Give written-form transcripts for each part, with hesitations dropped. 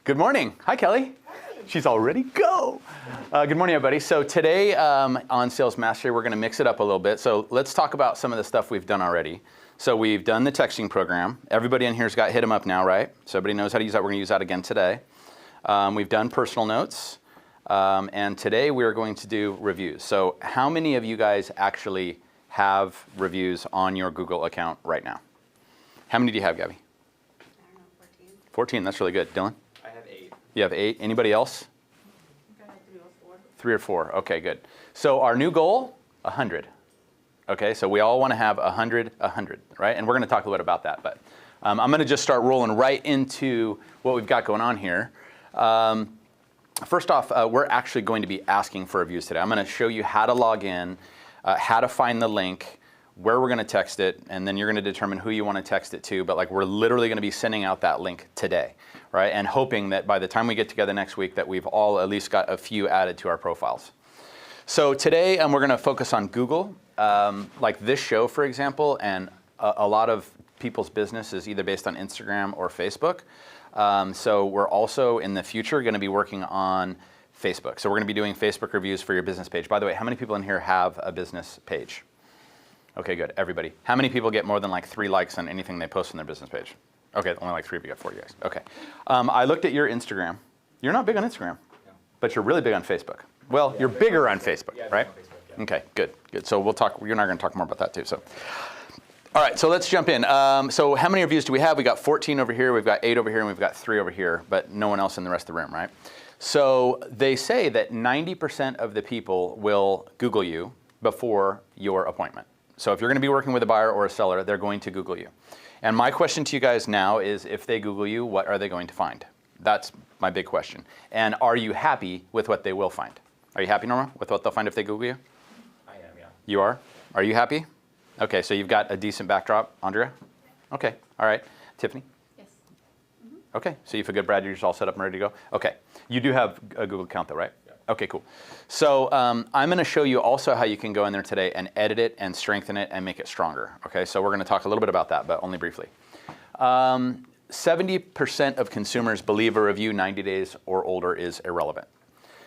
Good morning. Hi, Kelly. Hi. She's all ready to go. Good morning, everybody. So today on Sales Mastery, we're going to mix it up a little bit. So let's talk about some of the stuff we've done already. So we've done the texting program. Everybody in here's got Hit 'em Up now, right? So everybody knows how to use that. We're going to use that again today. We've done personal notes. And today we're going to do reviews. So how many of you guys actually have reviews on your Google account right now? How many do you have, Gabby? I don't know, 14. 14, that's really good. Dylan? I have 8. You have 8. Anybody else? I got 3 or 4. 3 or 4. Okay, good. So our new goal, 100. Okay, so we all want to have 100, right? And we're going to talk a little bit about that. But I'm going to just start rolling right into what we've got going on here. First off, we're actually going to be asking for reviews today. I'm going to show you how to log in, how to find the link, where we're going to text it, and then you're going to determine who you want to text it to. But like we're literally going to be sending out that link today, right? And hoping that by the time we get together next week that we've all at least got a few added to our profiles. So today we're going to focus on Google. Like this show, for example, and a lot of people's business is either based on Instagram or Facebook. So we're also in the future going to be working on Facebook. So we're going to be doing Facebook reviews for your business page. By the way, how many people in here have a business page? Okay, good. Everybody. How many people get more than like 3 likes on anything they post on their business page? Okay, only like 3 of you got 4 guys. Okay. I looked at your Instagram. You're not big on Instagram, but you're really big on Facebook. Well, you're bigger on Facebook, right? On Facebook, yeah. Okay, good. So we'll talk. You and I are going to talk more about that too. So. All right, so let's jump in. So how many reviews do we have? We got 14 over here, we've got 8 over here, and we've got 3 over here, but no one else in the rest of the room, right? So they say that 90% of the people will Google you before your appointment. So if you're going to be working with a buyer or a seller, they're going to Google you. And my question to you guys now is, if they Google you, what are they going to find? That's my big question. And are you happy with what they will find? Are you happy, Norma, with what they'll find if they Google you? I am, yeah. You are? Are you happy? Okay, so you've got a decent backdrop. Andrea? Okay, all right. Tiffany? Yes. Okay, so you feel good, Brad? You're just all set up and ready to go? Okay. You do have a Google account though, right? Yeah. Okay, cool. So I'm going to show you also how you can go in there today and edit it and strengthen it and make it stronger. Okay, so we're going to talk a little bit about that, but only briefly. 70% of consumers believe a review 90 days or older is irrelevant.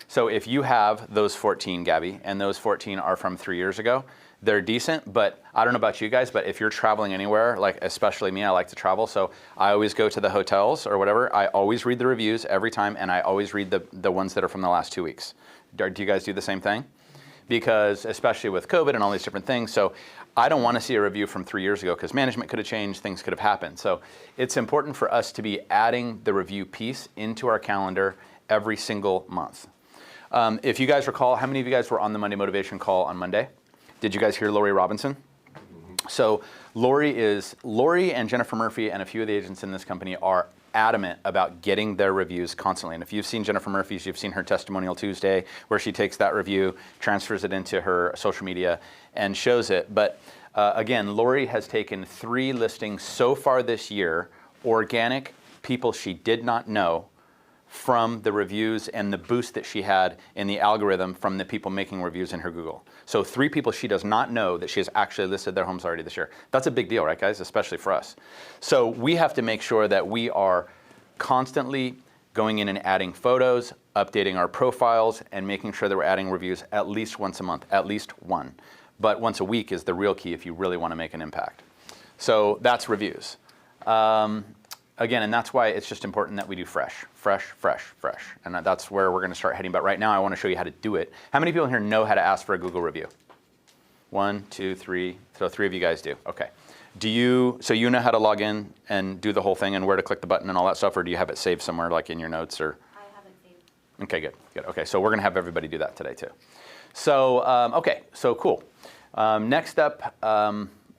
So if you have those 14, Gabby, and those 14 are from 3 years ago, they're decent, but I don't know about you guys, but if you're traveling anywhere, like especially me, I like to travel, so I always go to the hotels or whatever. I always read the reviews every time, and I always read the ones that are from the last 2 weeks. Do you guys do the same thing? Because especially with COVID and all these different things, so I don't want to see a review from 3 years ago because management could have changed, things could have happened. So it's important for us to be adding the review piece into our calendar every single month. If you guys recall, how many of you guys were on the Monday Motivation call on Monday? Did you guys hear Lori Robinson? Mm-hmm. So Lori and Jennifer Murphy and a few of the agents in this company are adamant about getting their reviews constantly. And if you've seen Jennifer Murphy's, you've seen her Testimonial Tuesday, where she takes that review, transfers it into her social media, and shows it. But again, Lori has taken 3 listings so far this year, organic people she did not know, from the reviews and the boost that she had in the algorithm from the people making reviews in her Google. So 3 people she does not know that she has actually listed their homes already this year. That's a big deal, right, guys? Especially for us. So we have to make sure that we are constantly going in and adding photos, updating our profiles, and making sure that we're adding reviews at least once a month, at least one. But once a week is the real key if you really want to make an impact. So that's reviews. Again, and that's why it's just important that we do fresh. And that's where we're going to start heading. But right now, I want to show you how to do it. How many people in here know how to ask for a Google review? 1, 2, 3. So 3 of you guys do. Okay. So you know how to log in and do the whole thing and where to click the button and all that stuff, or do you have it saved somewhere like in your notes? Or? I have it saved. Okay, good. Okay, so we're going to have everybody do that today too. So, okay, so cool. Next up,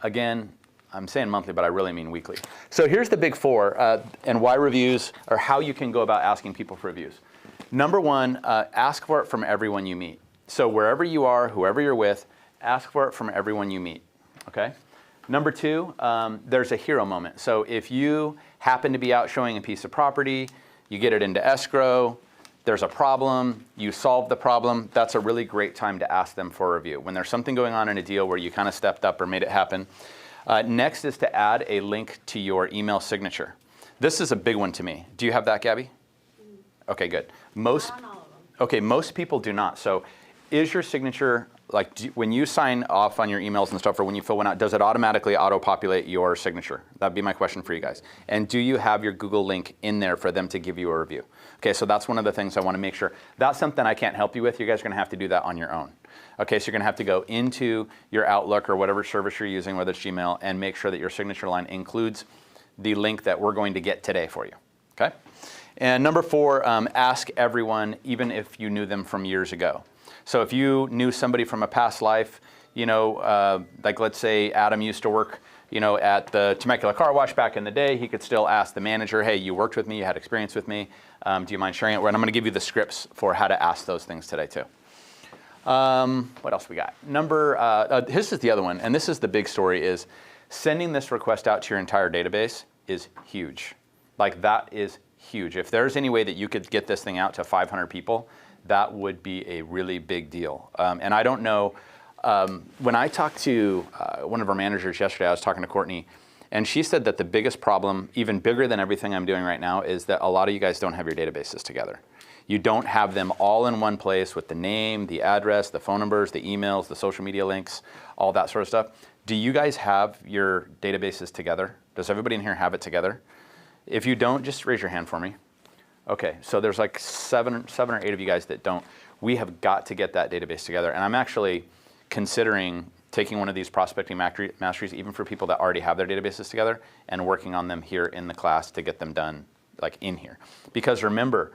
again, I'm saying monthly, but I really mean weekly. So here's the big 4 and why reviews, or how you can go about asking people for reviews. Number 1, ask for it from everyone you meet. So wherever you are, whoever you're with, ask for it from everyone you meet, okay? Number 2, there's a hero moment. So if you happen to be out showing a piece of property, you get it into escrow, there's a problem, you solve the problem, that's a really great time to ask them for a review. When there's something going on in a deal where you kind of stepped up or made it happen. Next is to add a link to your email signature. This is a big one to me. Do you have that, Gabby? Okay, good. Most Not on all of them. Okay, most people do not. So is your signature, like when you sign off on your emails and stuff, or when you fill one out, does it automatically auto-populate your signature? That'd be my question for you guys. And do you have your Google link in there for them to give you a review? Okay, so that's one of the things I want to make sure. That's something I can't help you with. You guys are going to have to do that on your own. Okay, so you're going to have to go into your Outlook or whatever service you're using, whether it's Gmail, and make sure that your signature line includes the link that we're going to get today for you. Okay? And number 4, ask everyone, even if you knew them from years ago. So if you knew somebody from a past life, you know, like let's say Adam used to work, you know, at the Temecula Car Wash back in the day, he could still ask the manager, hey, you worked with me, you had experience with me, do you mind sharing it? And I'm going to give you the scripts for how to ask those things today too. What else we got? This is the other one, and this is the big story, is sending this request out to your entire database is huge. Like that is huge. If there's any way that you could get this thing out to 500 people, that would be a really big deal. And I don't know, when I talked to one of our managers yesterday, I was talking to Courtney, and she said that the biggest problem, even bigger than everything I'm doing right now, is that a lot of you guys don't have your databases together. You don't have them all in one place with the name, the address, the phone numbers, the emails, the social media links, all that sort of stuff. Do you guys have your databases together? Does everybody in here have it together? If you don't, just raise your hand for me. Okay, so there's like seven or eight of you guys that don't. We have got to get that database together. And I'm actually considering taking one of these prospecting masteries, even for people that already have their databases together, and working on them here in the class to get them done like in here. Because remember,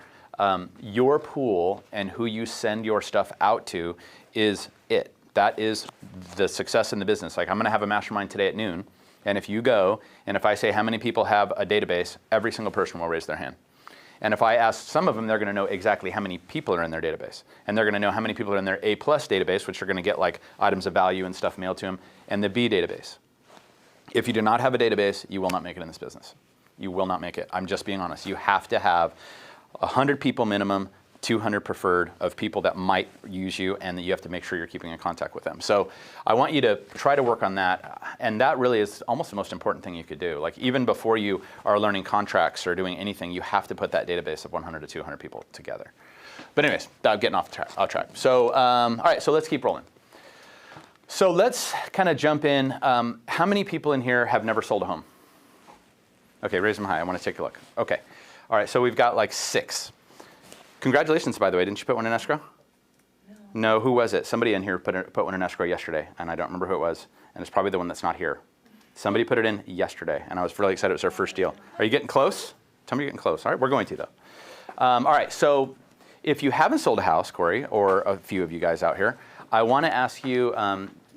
your pool and who you send your stuff out to is it. That is the success in the business. Like I'm gonna have a mastermind today at noon, and if you go, and if I say how many people have a database, every single person will raise their hand. And if I ask some of them, they're gonna know exactly how many people are in their database. And they're gonna know how many people are in their A+ database, which are gonna get like items of value and stuff mailed to them, and the B database. If you do not have a database, you will not make it in this business. You will not make it. I'm just being honest. You have to have 100 people minimum, 200 preferred of people that might use you, and that you have to make sure you're keeping in contact with them. So I want you to try to work on that, and that really is almost the most important thing you could do. Like even before you are learning contracts or doing anything, you have to put that database of 100 to 200 people together. But anyways, I'm getting off track. So all right, so let's keep rolling. So let's kind of jump in. How many people in here have never sold a home? Okay, raise them high. I want to take a look. Okay. All right, so we've got like 6. Congratulations, by the way. Didn't you put one in escrow? No. No, who was it? Somebody in here put one in escrow yesterday, and I don't remember who it was, and it's probably the one that's not here. Somebody put it in yesterday, and I was really excited. It was our first deal. Are you getting close? Tell me you're getting close. All right, we're going to, though. All right, so if you haven't sold a house, Corey, or a few of you guys out here, I want to ask you,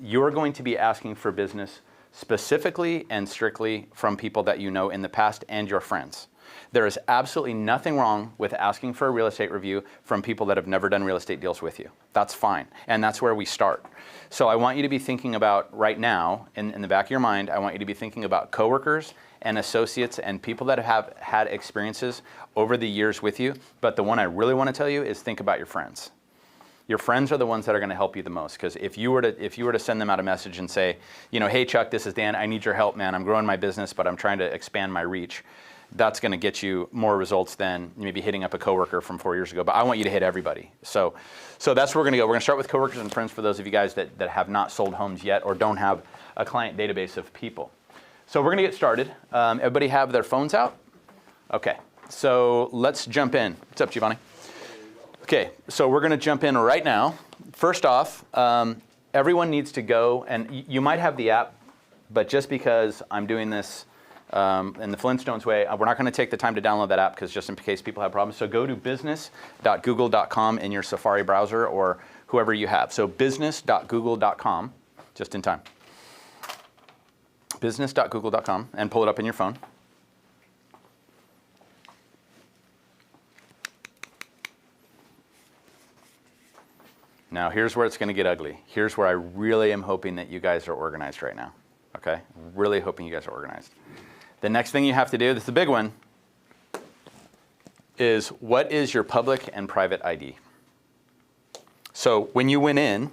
you're going to be asking for business specifically and strictly from people that you know in the past and your friends. There is absolutely nothing wrong with asking for a real estate review from people that have never done real estate deals with you. That's fine, and that's where we start. So I want you to be thinking about right now, in the back of your mind, I want you to be thinking about coworkers and associates and people that have had experiences over the years with you. But the one I really want to tell you is think about your friends. Your friends are the ones that are going to help you the most, because if you were to send them out a message and say, you know, hey Chuck, this is Dan, I need your help, man. I'm growing my business, but I'm trying to expand my reach. That's going to get you more results than maybe hitting up a coworker from 4 years ago. But I want you to hit everybody. So that's where we're going to go. We're going to start with coworkers and friends for those of you guys that have not sold homes yet or don't have a client database of people. So we're going to get started. Everybody have their phones out? Okay. So let's jump in. What's up, Giovanni? Okay. So we're going to jump in right now. First off, everyone needs to go, and you might have the app, but just because I'm doing this in the Flintstones way, we're not going to take the time to download that app because just in case people have problems. So go to business.google.com in your Safari browser or whoever you have. So business.google.com, just in time. Business.google.com, and pull it up in your phone. Now here's where it's going to get ugly. Here's where I really am hoping that you guys are organized right now. Okay? Really hoping you guys are organized. The next thing you have to do, this is the big one, is what is your public and private ID? So when you went in,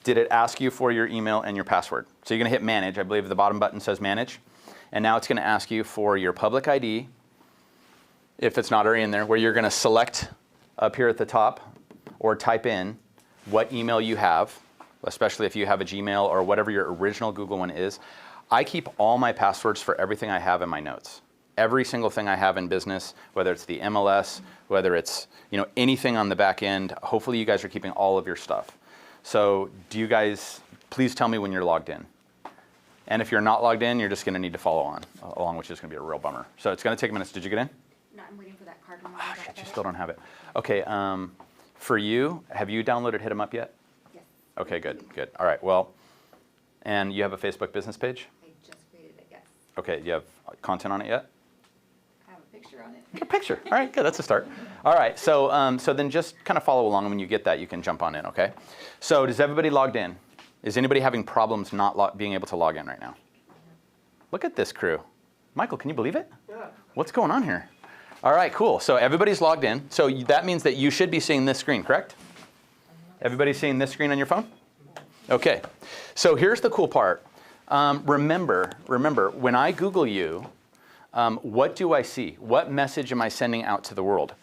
did it ask you for your email and your password? So you're going to hit manage. I believe the bottom button says manage. And now it's going to ask you for your public ID if it's not already in there, where you're going to select up here at the top or type in what email you have, especially if you have a Gmail or whatever your original Google one is. I keep all my passwords for everything I have in my notes. Every single thing I have in business, whether it's the MLS, whether it's anything on the back end, hopefully you guys are keeping all of your stuff. So do you guys, please tell me when you're logged in. And if you're not logged in, you're just going to need to follow along, which is going to be a real bummer. So it's going to take minutes. Did you get in? No, I'm waiting for that card. Oh, shit, you still don't have it. Okay, for you, have you downloaded Hit 'em Up yet? Yes. Okay, good. All right, well, and you have a Facebook business page? I just created it, yes. Okay, do you have content on it yet? I have a picture on it. A picture. All right, good. That's a start. All right, so then just kind of follow along, and when you get that, you can jump on in, okay? So does everybody logged in? Is anybody having problems not being able to log in right now? Look at this crew. Michael, can you believe it? Yeah. What's going on here? All right, cool. So everybody's logged in. So that means that you should be seeing this screen, correct? Everybody's seeing this screen on your phone? Okay. So here's the cool part. Remember, when I Google you, what do I see? What message am I sending out to the world?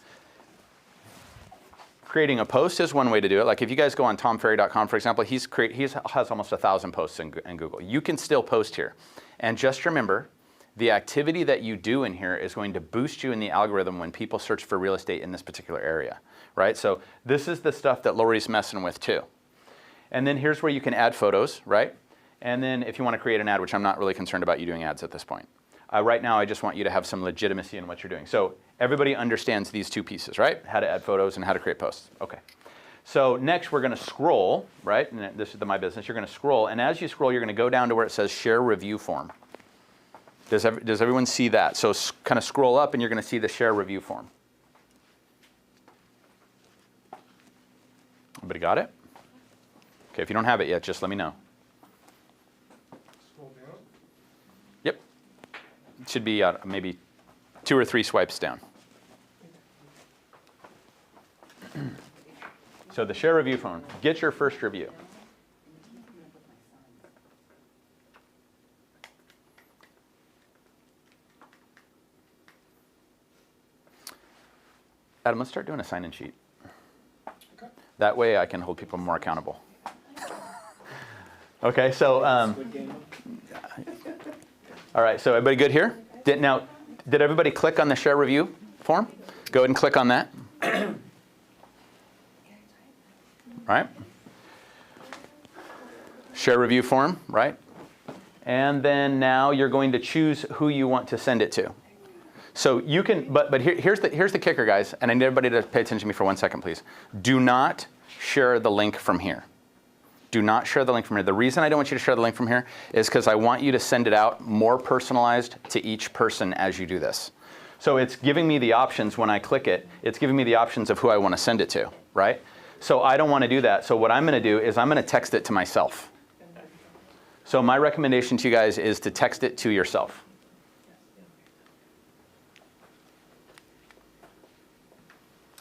Creating a post is one way to do it. Like if you guys go on tomferry.com, for example, he has almost 1,000 posts in Google. You can still post here. And just remember, the activity that you do in here is going to boost you in the algorithm when people search for real estate in this particular area, right? So this is the stuff that Lori's messing with too. And then here's where you can add photos, right? And then if you want to create an ad, which I'm not really concerned about you doing ads at this point. Right now, I just want you to have some legitimacy in what you're doing. So everybody understands these two pieces, right? How to add photos and how to create posts. Okay. So next, we're going to scroll, right? And this is My Business. You're going to scroll. And as you scroll, you're going to go down to where it says Share Review Form. Does everyone see that? So kind of scroll up, and you're going to see the Share Review Form. Everybody got it? Okay, if you don't have it yet, just let me know. Scroll down. Yep. It should be maybe 2 or 3 swipes down. So the Share Review Form. Get your first review. Adam, let's start doing a sign-in sheet. Okay. That way I can hold people more accountable. Okay, so, all right, so everybody good here? Did everybody click on the Share Review Form? Go ahead and click on that. All right. Share Review Form, right? And then now you're going to choose who you want to send it to. So you can, but here's the kicker, guys, and I need everybody to pay attention to me for 1 second, please. Do not share the link from here. Do not share the link from here. The reason I don't want you to share the link from here is because I want you to send it out more personalized to each person as you do this. So it's giving me the options when I click it. It's giving me the options of who I want to send it to, right? So I don't want to do that. So what I'm going to do is I'm going to text it to myself. So my recommendation to you guys is to text it to yourself.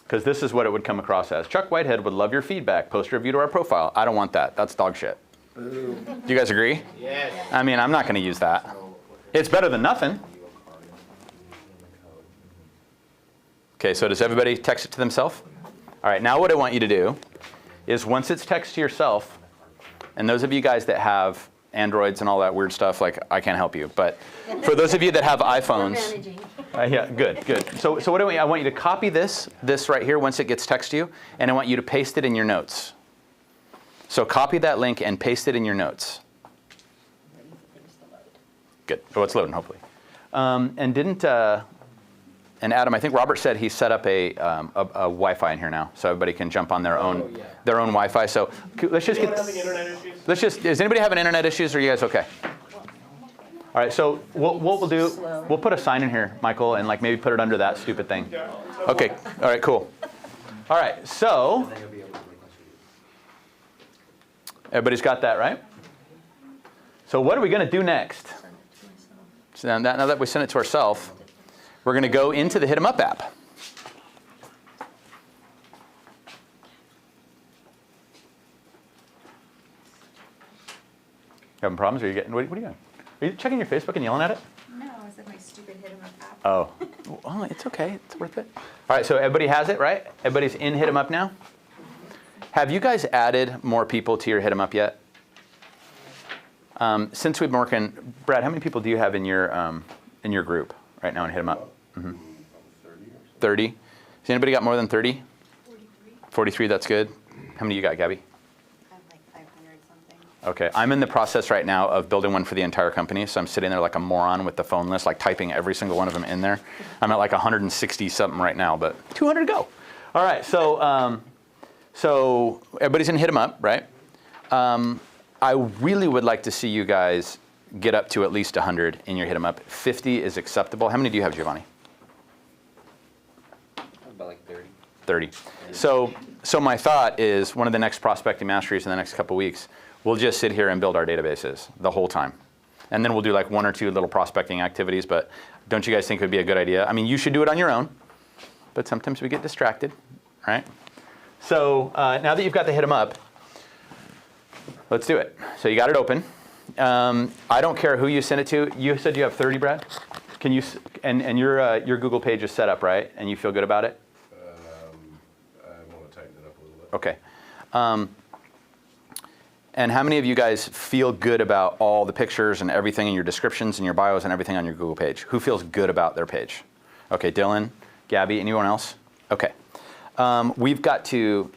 Because this is what it would come across as. Chuck Whitehead would love your feedback. Post a review to our profile. I don't want that. That's dog shit. Do you guys agree? Yes. I mean, I'm not going to use that. It's better than nothing. Okay, so does everybody text it to themselves? All right, now what I want you to do is once it's text to yourself, and those of you guys that have Androids and all that weird stuff, like I can't help you, but for those of you that have iPhones, yeah, good. So what do I want you to copy this right here once it gets text to you, and I want you to paste it in your notes. So copy that link and paste it in your notes. Good. Oh, it's loading, hopefully. And Adam, I think Robert said he set up a Wi-Fi in here now, so everybody can jump on their own Wi-Fi. So let's just get. Internet issues? Does anybody have internet issues, or are you guys okay? All right. So what we'll do, we'll put a sign in here, Michael, and like maybe put it under that stupid thing. Yeah. Okay. All right. Cool. All right. So everybody's got that, right? So what are we going to do next? So now that we sent it to ourselves, we're going to go into the Hit 'em Up app. Having problems? Are you getting? What are you doing? Are you checking your Facebook and yelling at it? No, is it my stupid Hit 'em Up app? Oh, well, it's okay. It's worth it. All right, so everybody has it, right? Everybody's in Hit 'em Up now? Have you guys added more people to your Hit 'em Up yet? Since we've been working, Brad, how many people do you have in your group right now in Hit 'em Up? 30. Has anybody got more than 30? 43. 43, that's good. How many you got, Gabby? I have like 500 something. Okay, I'm in the process right now of building one for the entire company, so I'm sitting there like a moron with the phone list, like typing every single one of them in there. I'm at like 160 something right now, but 200 to go. All right, so everybody's in Hit 'em Up, right? I really would like to see you guys get up to at least 100 in your Hit 'em Up. 50 is acceptable. How many do you have, Giovanni? About like 30. 30. So my thought is one of the next prospecting masteries in the next couple weeks, we'll just sit here and build our databases the whole time. And then we'll do like 1 or 2 little prospecting activities, but don't you guys think it would be a good idea? I mean, you should do it on your own, but sometimes we get distracted, right? So now that you've got the Hit 'em Up, let's do it. So you got it open. I don't care who you send it to. You said you have 30, Brad? Can you, and your Google page is set up, right? And you feel good about it? I want to tighten it up a little bit. Okay. And how many of you guys feel good about all the pictures and everything in your descriptions and your bios and everything on your Google page? Who feels good about their page? Okay, Dylan, Gabby, anyone else? Okay. You've got to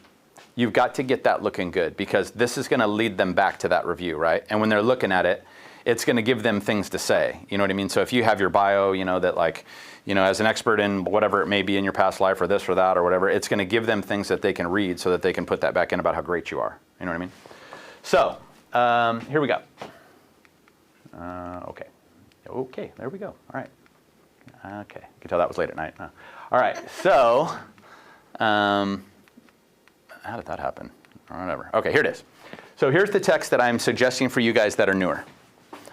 get that looking good because this is going to lead them back to that review, right? And when they're looking at it, it's going to give them things to say. You know what I mean? So if you have your bio, that like, as an expert in whatever it may be in your past life or this or that or whatever, it's going to give them things that they can read so that they can put that back in about how great you are. You know what I mean? So here we go. Okay. Okay, there we go. All right. Okay, you can tell that was late at night. All right, so how did that happen? Or whatever. Okay, here it is. So here's the text that I'm suggesting for you guys that are newer.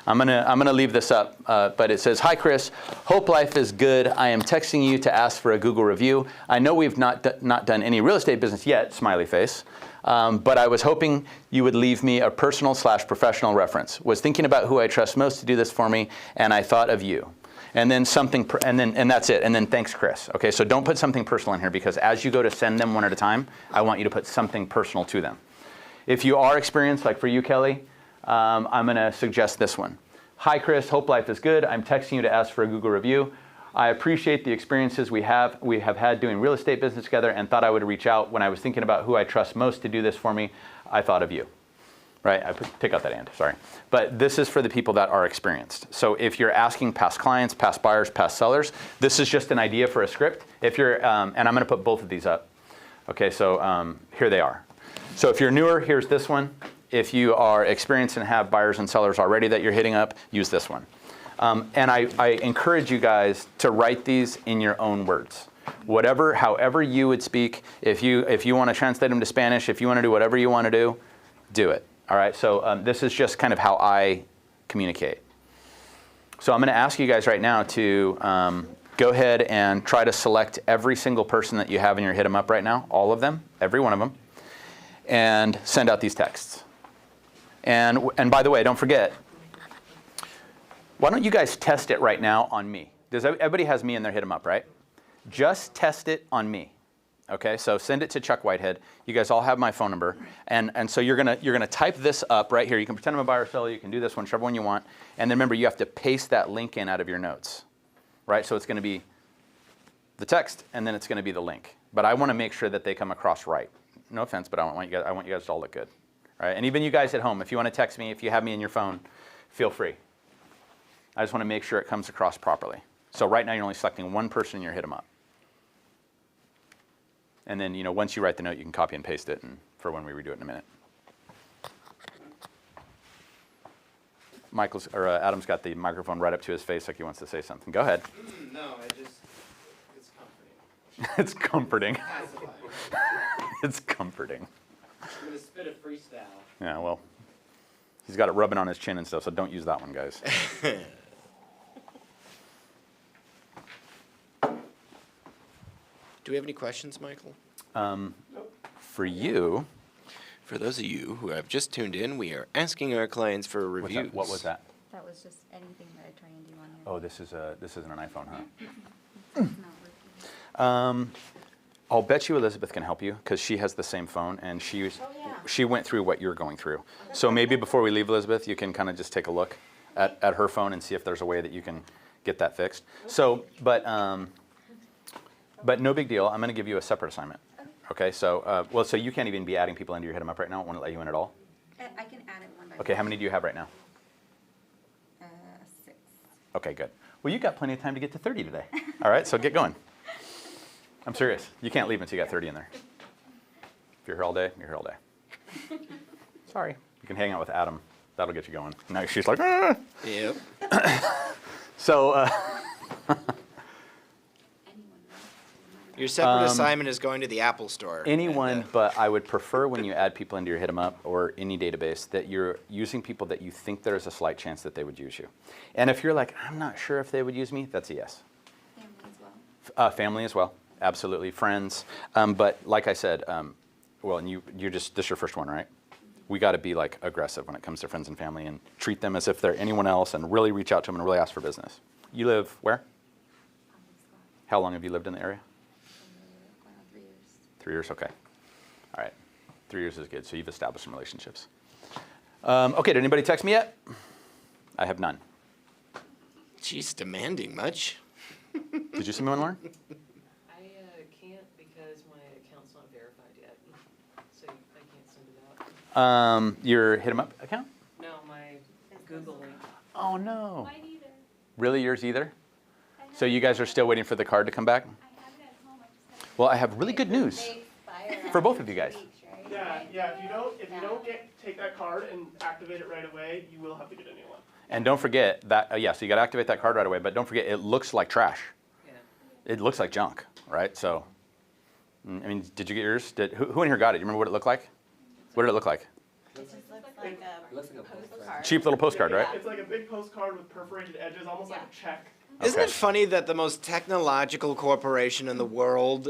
I'm gonna leave this up, but it says, "Hi Chris, hope life is good. I am texting you to ask for a Google review. I know we've not done any real estate business yet, smiley face, but I was hoping you would leave me a personal/professional reference. Was thinking about who I trust most to do this for me, and I thought of you." And then something, and that's it. And then thanks, Chris. Okay, so don't put something personal in here because as you go to send them one at a time, I want you to put something personal to them. If you are experienced, like for you, Kelly, I'm going to suggest this one. "Hi, Chris. Hope life is good. I'm texting you to ask for a Google review. I appreciate the experiences we have had doing real estate business together and thought I would reach out. When I was thinking about who I trust most to do this for me, I thought of you." Right? Take out that "and," sorry. But this is for the people that are experienced. So if you're asking past clients, past buyers, past sellers, this is just an idea for a script. If you're, and I'm going to put both of these up. Okay, so here they are. So if you're newer, here's this one. If you are experienced and have buyers and sellers already that you're hitting up, use this one. And I encourage you guys to write these in your own words. However you would speak, if you want to translate them to Spanish, if you want to do whatever you want to do it. All right, so this is just kind of how I communicate. So I'm going to ask you guys right now to go ahead and try to select every single person that you have in your Hit 'em Up right now, all of them, every one of them, and send out these texts. And by the way, don't forget, why don't you guys test it right now on me? Everybody has me in their Hit 'em Up, right? Just test it on me. Okay, so send it to Chuck Whitehead. You guys all have my phone number, and so you're gonna type this up right here. You can pretend I'm a buyer or seller. You can do this one, whichever one you want. And then remember, you have to paste that link in out of your notes, right? So it's going to be the text, and then it's going to be the link. But I want to make sure that they come across right. No offense, but I want you guys to all look good, right? And even you guys at home, if you want to text me, if you have me in your phone, feel free. I just want to make sure it comes across properly. So right now, you're only selecting one person in your Hit 'em Up. And then, once you write the note, you can copy and paste it for when we redo it in a minute. Adam's got the microphone right up to his face like he wants to say something. Go ahead. No, it's comforting. It's comforting. Pacifying. It's comforting. I'm going to spit a freestyle. Yeah, well, he's got it rubbing on his chin and stuff, so don't use that one, guys. Do we have any questions, Michael? For you, For those of you who have just tuned in, we are asking our clients for reviews. what was that? That was just anything that I try and do on here. Oh, this isn't an iPhone, huh? It's not working. I'll bet you Elizabeth can help you because she has the same phone and yeah. she went through what you're going through. So maybe before we leave, Elizabeth, you can kind of just take a look at her phone and see if there's a way that you can get that fixed. So, but no big deal. I'm going to give you a separate assignment. Okay. So, so you can't even be adding people into your Hit 'em Up right now. Won't it let you in at all? I can add it one by Okay. one. How many do you have right now? 6. Okay, good. Well, you got plenty of time to get to 30 today. All right, so get going. I'm serious. You can't leave until you got 30 in there. If you're here all day, you're here all day. Sorry. You can hang out with Adam. That'll get you going. Now she's like, ah! Yep. So, Anyone. Your separate assignment is going to the Apple Store. anyone, but I would prefer when you add people into your Hit 'em Up or any database that you're using people that you think there's a slight chance that they would use you. And if you're like, I'm not sure if they would use me, that's a yes. Family as well. Family as well, absolutely. Friends. But like I said, well, and you're just, this is your first one, right? We got to be like aggressive when it comes to friends and family and treat them as if they're anyone else and really reach out to them and really ask for business. You live where? How long have you lived in the area? Going on 3 years. 3 years, okay. All right, 3 years is good, so you've established some relationships. Okay, did anybody text me yet? I have none. She's demanding much. Did you send me one, Lauren? I can't because my account's not verified yet, so I can't send it out. Your Hit 'em Up account? No, my Google link. Oh, no. Mine either. Really, yours either? I have So you guys are still waiting for the card to come back? I have it at home. I just gotta Well, I have really good news They expire for both after of you 2 guys. weeks, right? Yeah. If you don't take that card and activate it right away, you will have to get a new one. And don't forget that, yeah, so you got to activate that card right away, but don't forget, it looks like trash. Yeah. It looks like junk, right? So, I mean, did you get yours? Who in here got it? Do you remember what it looked like? What did it look like? It just looks like a postcard. Cheap little postcard, right? It's like a big postcard with perforated edges, almost like a check. Isn't Okay. it funny that the most technological corporation in the world,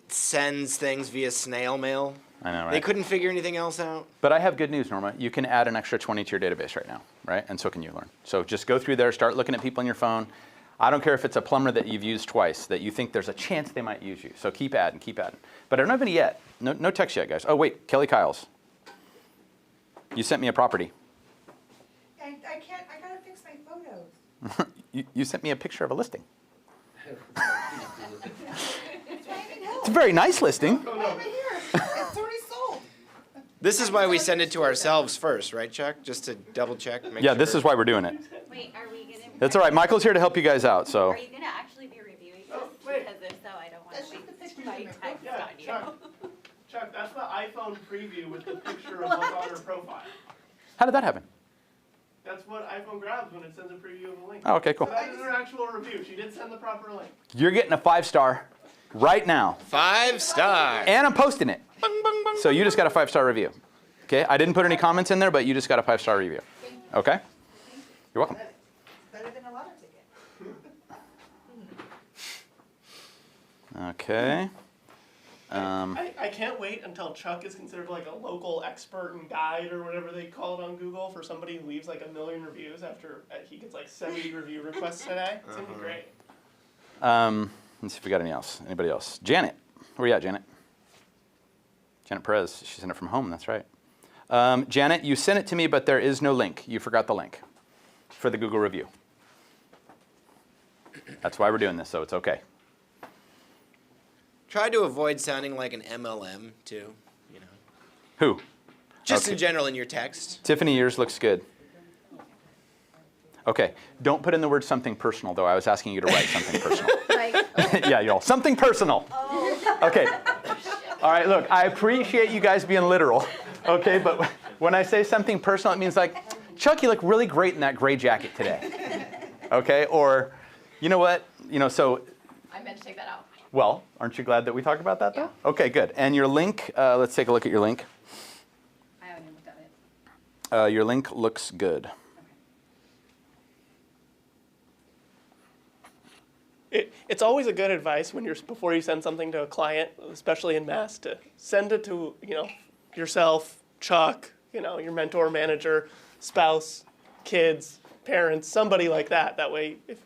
sends things via snail mail? I know, They right? couldn't figure anything else out? But I have good news, Norma. You can add an extra 20 to your database right now, right? And so can you, Lauren. So just go through there, start looking at people on your phone. I don't care if it's a plumber that you've used twice, that you think there's a chance they might use you. So keep adding, keep adding. But I don't have any yet. No text yet, guys. Oh, wait, Kelly Kyles. You sent me a property. I gotta fix my photos. You sent me a picture of a listing. It's not even It's a very nice listing. over here. It's already sold. This is why we send it to ourselves first, right, Chuck? Just to double check. Make Yeah, sure. this is why we're doing it. Wait, are we gonna? That's all right. Michael's here to help you guys out, so. Are you gonna actually be reviewing this? Oh, wait. Because if so, I don't want That's to just the waste pictures my in my text Yeah, on you. Chuck, that's the iPhone preview with the picture of what's on her profile. How did that happen? That's what iPhone grabs when it sends a preview of a link. Oh, okay, cool. So that is her actual review. She did send the proper link. You're getting a 5-star right now. 5-star. And I'm posting it. So you just got a 5-star review. Okay, I didn't put any comments in there, but you just got a 5-star review. Okay? You're welcome. Better than a lotto ticket. Okay. I can't wait until Chuck is considered like a local expert and guide or whatever they call it on Google for somebody who leaves like 1 million reviews after he gets like 70 review requests today. It's gonna be great. Let's see if we got any else. Anybody else? Janet. Where you at, Janet? Janet Perez. She sent it from home, that's right. Janet, you sent it to me, but there is no link. You forgot the link for the Google review. That's why we're doing this, so it's okay. Try to avoid sounding like an MLM, too. Who? Just Okay. in general in your text. Tiffany, yours looks good. Okay, don't put in the word something personal, though. I was asking you to write something personal. Like, Yeah, y'all. Something personal. Okay. All right, look, I appreciate you guys being literal, okay? But when I say something personal, it means like, Chuck, you look really great in that gray jacket today, okay? Or, you know what? So, I meant to take that out. well, aren't you glad that we talked about that, though? Okay, good. And your link, let's take a look at your link. I haven't even looked at it. Your link looks good. It's always a good advice when before you send something to a client, especially in mass, to send it to yourself, Chuck, your mentor, manager, spouse, kids, parents, somebody like that. That way, if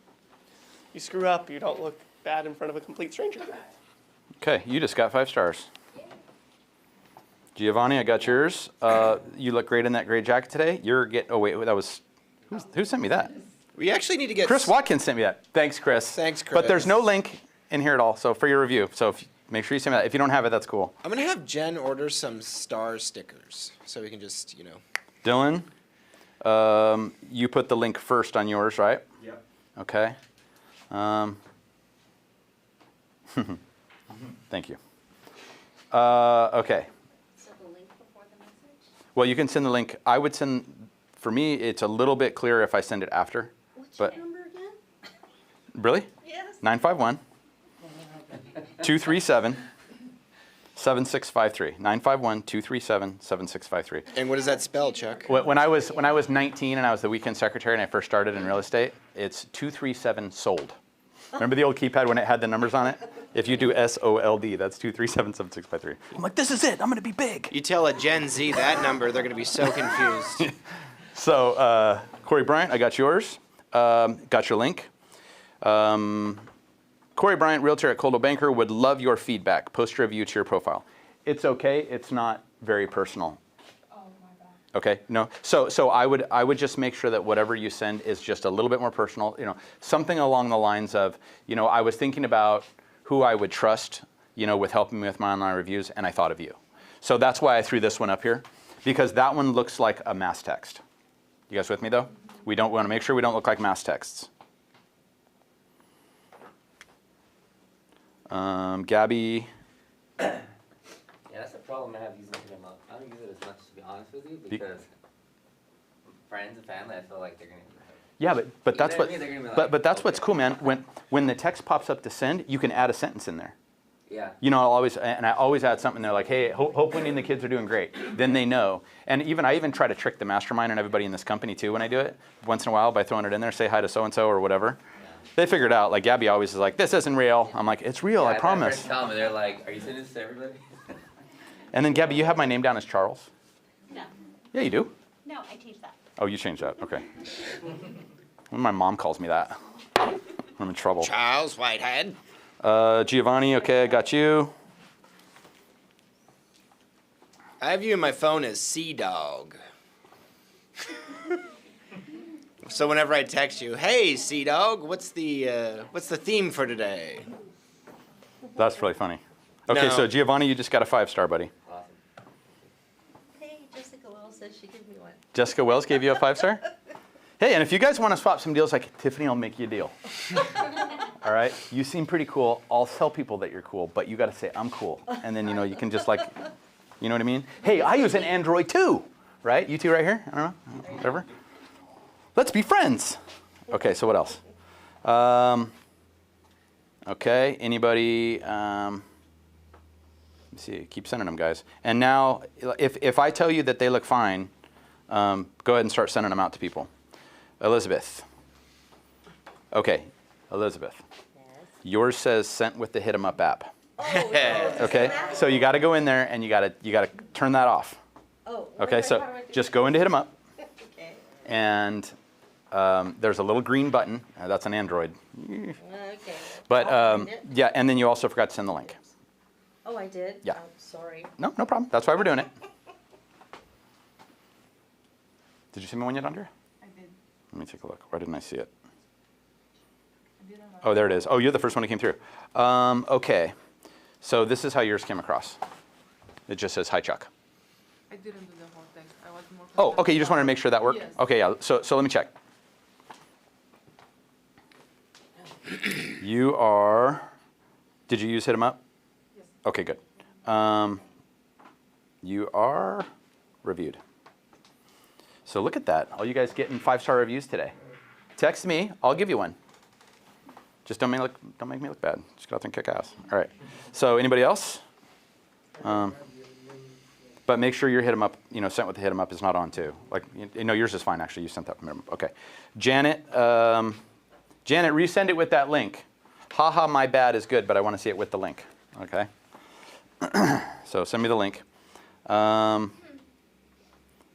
you screw up, you don't look bad in front of a complete stranger. Okay, you just got 5 stars. Giovanni, I got yours. You look great in that gray jacket today. Oh wait, that was, who sent me that? We actually need to get Chris Watkins sent me that. Thanks, Chris. Thanks, Chris. But there's no link in here at all, so for your review. So make sure you send me that. If you don't have it, that's cool. I'm gonna have Jen order some star stickers so we can just, Dylan, you put the link first on yours, right? Yep. Okay. Thank you. Okay. So the link before the message? Well, you can send the link. I would send, for me, it's a little bit clearer if I send it after. What's But your number again? really? Yes. 951 237 7653. 951 237 7653. And what does that spell, Chuck? When I was 19 and I was the weekend secretary and I first started in real estate, it's 237 sold. Remember the old keypad when it had the numbers on it? If you do SOLD, that's 237 7653. I'm like, this is it. I'm going to be big. You tell a Gen Z that number, they're gonna be so confused. So, Corey Bryant, I got yours. Got your link. Corey Bryant, realtor at Coldwell Banker, would love your feedback. Post a review to your profile. It's okay. It's not very personal. Oh, my bad. Okay, no. So I would just make sure that whatever you send is just a little bit more personal. Something along the lines of, I was thinking about who I would trust, with helping me with my online reviews, and I thought of you. So that's why I threw this one up here, because that one looks like a mass text. You guys with me though? We don't want to make sure we don't look like mass texts. Gabby. Yeah, that's the problem I have using him up. I don't use it as much, to be honest with you, because friends and family, I feel like they're gonna. Yeah, but that's You know what. what I mean? They're gonna be like, But that's what's okay. cool, man. When the text pops up to send, you can add a sentence in there. Yeah. I always add something there like, hey, hope Wendy and the kids are doing great. Then they know. And I even try to trick the mastermind and everybody in this company too when I do it once in a while by throwing it in there, say hi to so and so or whatever. They figure it out. Like Gabby always is like, this isn't real. I'm like, it's real. Yeah, I my promise. friends tell me, they're like, are you sending this to everybody? And then Gabby, you have my name down as Charles. No. Yeah, you do. No, I changed that. Oh, you changed that. Okay. When my mom calls me that, I'm in trouble. Charles Whitehead. Giovanni, okay, I got you. I have you in my phone as Sea Dog. So whenever I text you, hey Sea Dog, what's the theme for today? That's really funny. Okay, No. so Giovanni, you just got a 5-star, buddy. Awesome. Hey, Jessica Wells said she gave me one. Jessica Wells gave you a 5-star? Hey, and if you guys want to swap some deals, like Tiffany will make you a deal. All right? You seem pretty cool. I'll tell people that you're cool, but you got to say, I'm cool. And then, you can just like, you know what I mean? Hey, I use an Android too, right? You two right here? I don't know, whatever. Let's be friends. Okay, so what else? Okay, anybody? Let me see, keep sending them, guys. And now, if I tell you that they look fine, go ahead and start sending them out to people. Elizabeth. Okay, Elizabeth. Yours says sent with the Hit 'em Up app. Okay, so you got to go in there and you got to turn that off. Oh. Okay, so just go into Hit 'em Up, Okay. and there's a little green button. That's an Android. Okay. But I'll find it. yeah, and then you also forgot to send the link. Oh, I did? Yeah. Oh, sorry. No problem. That's why we're doing it. Did you send me one yet, Andrea? I did. Let me take a look. Why didn't I see it? I did Oh, there it is. Oh, you're the first one that came through. Okay. So this is how yours came across. It just says, hi, Chuck. I didn't do the whole thing. I was more. Oh, okay. You just wanted to make sure that worked? Yes. Okay, yeah. So let me check. You are, did you use Hit 'em Up? Yes. Okay, good. You are reviewed. So look at that. All you guys getting 5-star reviews today. Text me. I'll give you one. Just don't make me look bad. Just go out there and kick ass. All right. So anybody else? But make sure your Hit 'em Up, sent with the Hit 'em Up is not on too. Like, yours is fine actually. You sent that from Hit 'em Up. Okay. Janet, resend it with that link. Haha, my bad is good, but I want to see it with the link. Okay. So send me the link.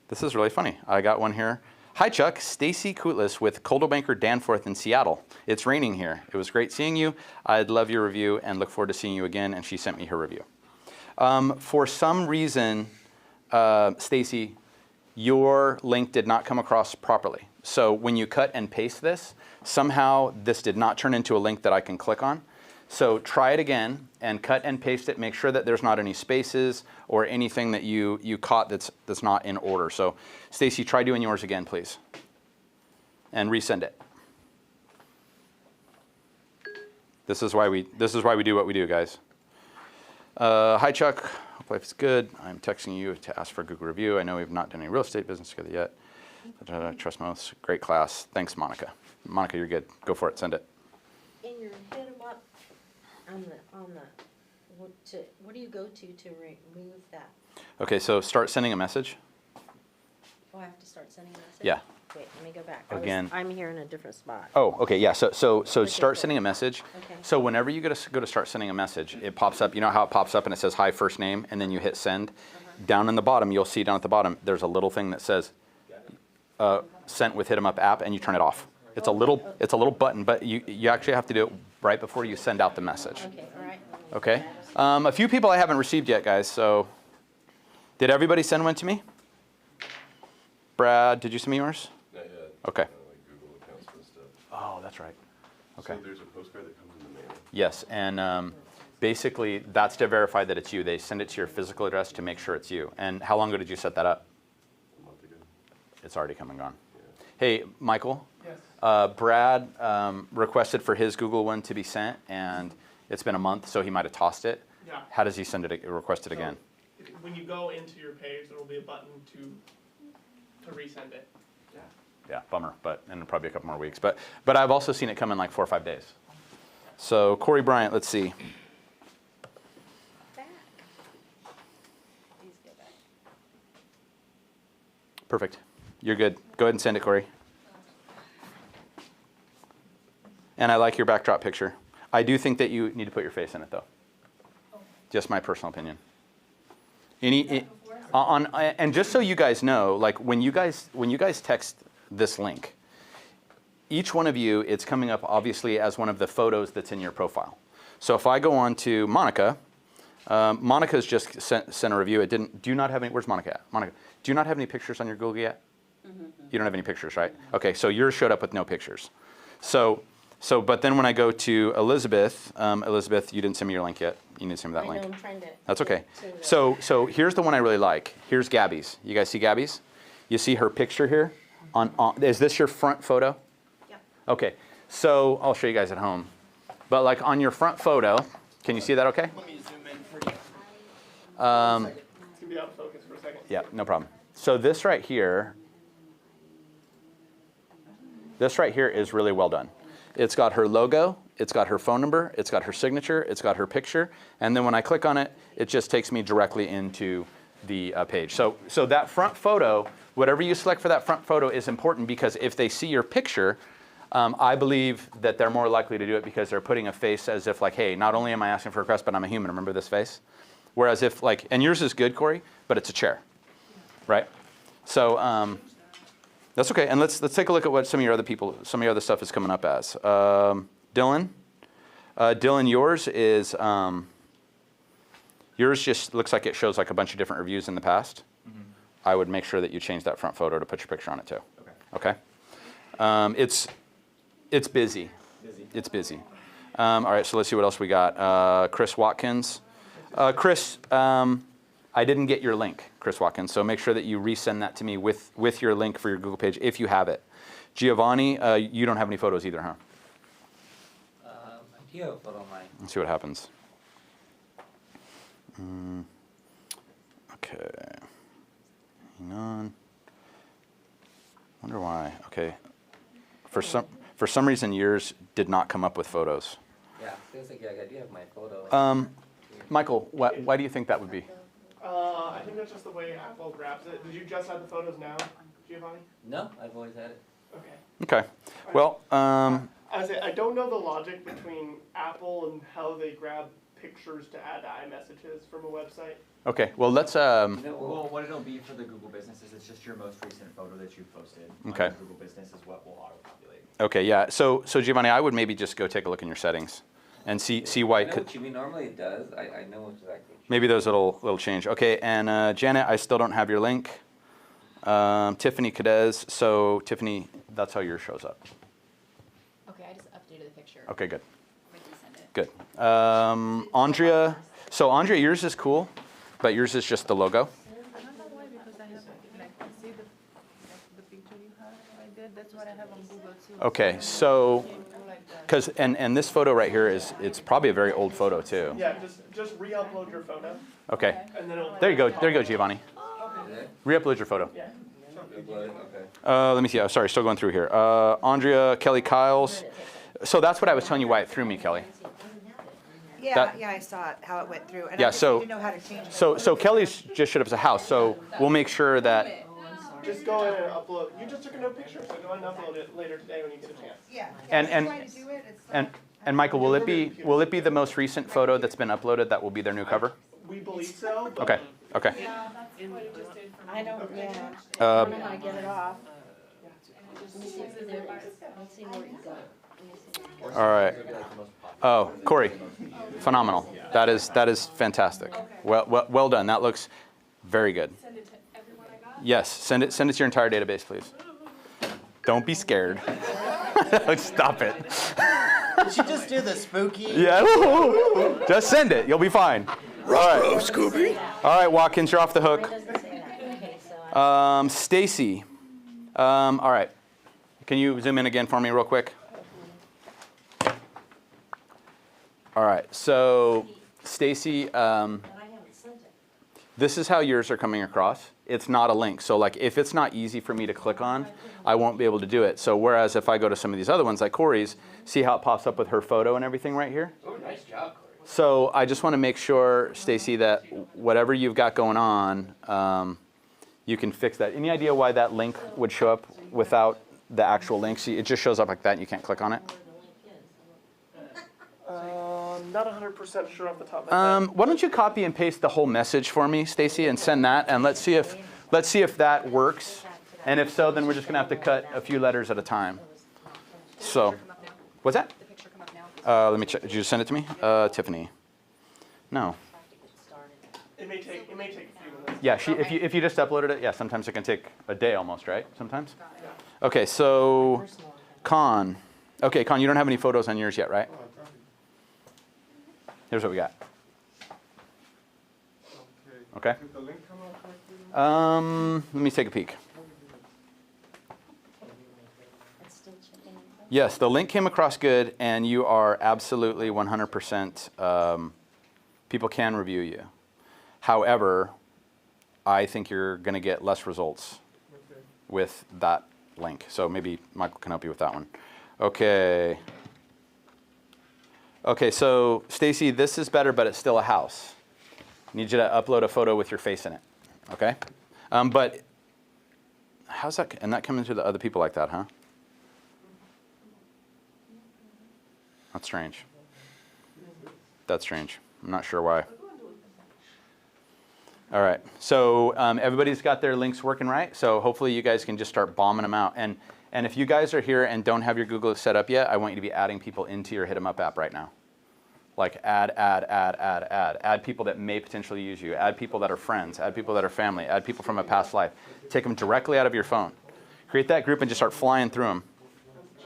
This is really funny. I got one here. Hi, Chuck. Stacy Kutlis with Coldwell Banker Danforth in Seattle. It's raining here. It was great seeing you. I'd love your review and look forward to seeing you again. And she sent me her review. For some reason, Stacy, your link did not come across properly. So when you cut and paste this, somehow this did not turn into a link that I can click on. So try it again and cut and paste it. Make sure that there's not any spaces or anything that you caught that's not in order. So Stacy, try doing yours again, please. And resend it. This is why we do what we do, guys. Hi, Chuck. Hope life is good. I'm texting you to ask for a Google review. I know we've not done any real estate business together yet. Trust most. Great class. Thanks, Monica. Monica, you're good. Go for it. Send it. In your hit 'em up, what do you go to remove that? Okay, so start sending a message. Oh, I have to start sending a message? Yeah. Wait, let me go back. Again. I'm here in a different spot. Oh, okay, yeah. So Okay, start cool. sending a message. Okay. So whenever you go to start sending a message, it pops up. You know how it pops up and it says hi first name, and then you hit send. Down in the bottom, you'll see down at the bottom, there's a little thing that says sent with Hit 'em Up app, and you turn it off. It's a little button, but you actually have to do it right before you send out the message. Okay, all right. Okay. A few people I haven't received yet, guys. So did everybody send one to me? Brad, did you send me yours? Not yet. Okay. Like Google accounts and stuff. Oh, that's right. Okay. So there's a postcard that comes in the mail. Yes, and basically that's to verify that it's you. They send it to your physical address to make sure it's you. And how long ago did you set that up? A month ago. It's already come and gone. Yeah. Hey, Michael. Yes. Brad requested for his Google one to be sent, and it's been a month, so he might have tossed it. Yeah. How does he send it? Request it So, again? When you go into your page, there will be a button to resend it. Yeah, bummer, and probably a couple more weeks. But I've also seen it come in like 4 or 5 days. So Corey Bryant, let's see. Back. Please go back. Perfect. You're good. Go ahead and send it, Corey. And I like your backdrop picture. I do think that you need to put your face in it, though. Just my personal opinion. And just so you guys know, like when you guys text this link, each one of you, it's coming up obviously as one of the photos that's in your profile. So if I go on to Monica, Monica's just sent a review. It didn't. Do you not have any? Where's Monica at? Monica, do you not have any pictures on your Google yet? You don't have any pictures, right? Okay, so yours showed up with no pictures. But then when I go to Elizabeth, Elizabeth, you didn't send me your link yet. You need to send me that link. I know, I'm trying to. That's okay. to So here's the one I really like. Here's Gabby's. You guys see Gabby's? You see her picture here? Is this your front photo? Yeah. Okay. So I'll show you guys at home. But like on your front photo, can you see that okay? Let me zoom in for you. It's going to be out of focus for a second. Yeah, no problem. So this right here is really well done. It's got her logo, it's got her phone number, it's got her signature, it's got her picture, and then when I click on it, it just takes me directly into the page. So that front photo, whatever you select for that front photo is important because if they see your picture, I believe that they're more likely to do it because they're putting a face as if like, hey, not only am I asking for a request, but I'm a human, remember this face? Whereas if like, and yours is good, Corey, but it's a chair, right? So that's okay, and let's take a look at what some of your other stuff is coming up as. Dylan, yours is yours just looks like it shows like a bunch of different reviews in the past. I would make sure that you change that front photo to put your picture on it too. Okay. It's busy. It's busy. All right, so let's see what else we got. Chris Watkins. Chris, I didn't get your link, Chris Watkins, so make sure that you resend that to me with your link for your Google page if you have it. Giovanni, you don't have any photos either, huh? I do have a photo of mine. Let's see what happens. Okay. Hang on. Wonder why. Okay. For some reason, yours did not come up with photos. Yeah, feels like I do have my photo. Michael, why do you think that would be? I think that's just the way Apple grabs it. Did you just have the photos now, Giovanni? No, I've always had it. Okay. Okay. Well, I don't know the logic between Apple and how they grab pictures to add to iMessages from a website. Okay, well, let's, You know, Well, what it'll be for the Google Business is it's just your most recent photo that you posted. Okay. On the Google Business is what will auto-populate. okay, yeah. So Giovanni, I would maybe just go take a look in your settings and see why, I know what you mean, normally it does, I know exactly. maybe those little change. Okay, and Janet, I still don't have your link. Tiffany Cadez, so Tiffany, that's how yours shows up. Okay, I just updated the picture. Okay, good, Wait till you send it. good. Andrea, so Andrea, yours is cool, but yours is just the logo. I don't know why, because I have, like, see the picture you have, I did, that's what I have on Google too. Okay, so, Came through like that. because, and this photo right here it's probably a very old photo too. Yeah, just re-upload your photo, Okay, and then it'll. there you go, Giovanni. Is it? Re-upload your photo. Yeah. Upload, okay. Let me see, sorry, still going through here. Andrea, Kelly Kyles. So that's what I was telling you why it threw me, Kelly. Yeah, That- yeah, I saw it, how it went through, and Yeah, I just so- need to know how to change it. So Kelly's just showed up as a house, so we'll make sure that, Just go in and upload. You just took a no picture, so go in and upload it later today when you get a chance. Yeah, And- yeah, and- that's why to do it, it's and, not- and Michael, will it be the most recent photo that's been uploaded that will be their new cover? We believe so, but. Okay, okay. I don't, yeah, Uh, I don't know how to get it off. Let me see if there is, let's see where you go. Let me see. All right. Oh, Corey, phenomenal. That is fantastic. Well done. That looks very good. Send it to everyone I got? Yes, send it to your entire database, please. Don't be scared. Stop it. You should just do the spooky. Yeah. Just send it. You'll be fine. All right. Scooby. All right, Watkins, you're off the It hook. doesn't say that, okay, so Stacy. All right. Can you zoom in again for me real quick? All right. So, Stacy, but I haven't sent it. this is how yours are coming across. It's not a link. So like if it's not easy for me to click on, I won't be able to do it. So whereas if I go to some of these other ones like Corey's, see how it pops up with her photo and everything right here? Oh, nice job, Corey. So I just want to make sure, Stacy, that whatever you've got going on, you can fix that. Any idea why that link would show up without the actual link? See, it just shows up like that and you can't click on it? Not 100% sure off the top of my head. Why don't you copy and paste the whole message for me, Stacy, and send that, and let's see if that works. And if so, then we're just gonna have to cut a few letters at a time. So, what's that? The picture come up now? Let me check. Did you send it to me, Tiffany? No. It may take a few minutes. Yeah, if you just uploaded it, yeah, sometimes it can take a day almost, right? Sometimes. Okay, so Con. Okay, Con, you don't have any photos on yours yet, right? Here's what we got. Okay. Did the link come out correctly? Let me take a peek. It's still checking. Yes, the link came across good, and you are absolutely 100%. People can review you. However, I think you're going to get less results with that link. So maybe Michael can help you with that one. Okay. Okay, so Stacy, this is better, but it's still a house. Need you to upload a photo with your face in it. Okay. But how's that? And that coming to the other people like that, huh? That's strange. That's strange. I'm not sure why. All right. So everybody's got their links working right. So hopefully you guys can just start bombing them out. And if you guys are here and don't have your Google set up yet, I want you to be adding people into your Hit 'em Up app right now. Like add people that may potentially use you. Add people that are friends. Add people that are family. Add people from a past life. Take them directly out of your phone. Create that group and just start flying through them.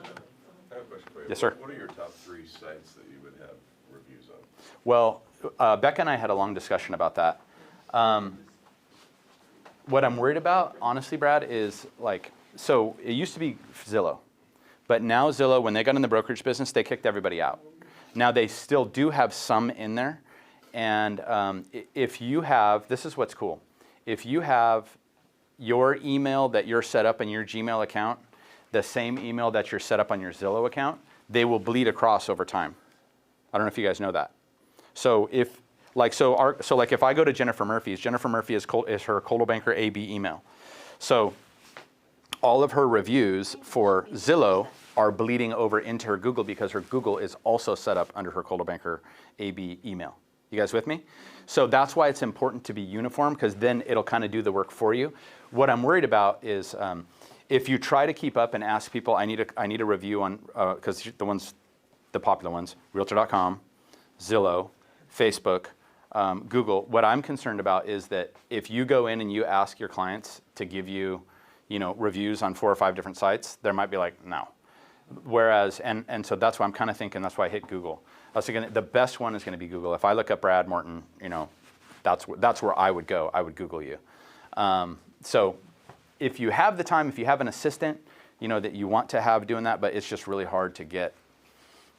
I have a question for you. Yes, sir. What are your top 3 sites that you would have reviews on? Well, Becca and I had a long discussion about that. What I'm worried about, honestly, Brad, is like, so it used to be Zillow. But now Zillow, when they got in the brokerage business, they kicked everybody out. Now they still do have some in there. And if you have, this is what's cool. If you have your email that you're set up in your Gmail account, the same email that you're set up on your Zillow account, they will bleed across over time. I don't know if you guys know that. So if, like, like if I go to Jennifer Murphy's, Jennifer Murphy is her Coldwell Banker AB email. So all of her reviews for Zillow are bleeding over into her Google because her Google is also set up under her Coldwell Banker AB email. You guys with me? So that's why it's important to be uniform, because then it'll kind of do the work for you. What I'm worried about is if you try to keep up and ask people, I need a review on, because the popular ones, Realtor.com, Zillow, Facebook, Google. What I'm concerned about is that if you go in and you ask your clients to give you, reviews on 4 or 5 different sites, there might be like, no. Whereas, and so that's why I'm kind of thinking, that's why I hit Google. I was thinking the best one is going to be Google. If I look up Brad Morton, that's where I would go. I would Google you. So if you have the time, if you have an assistant, that you want to have doing that, but it's just really hard to get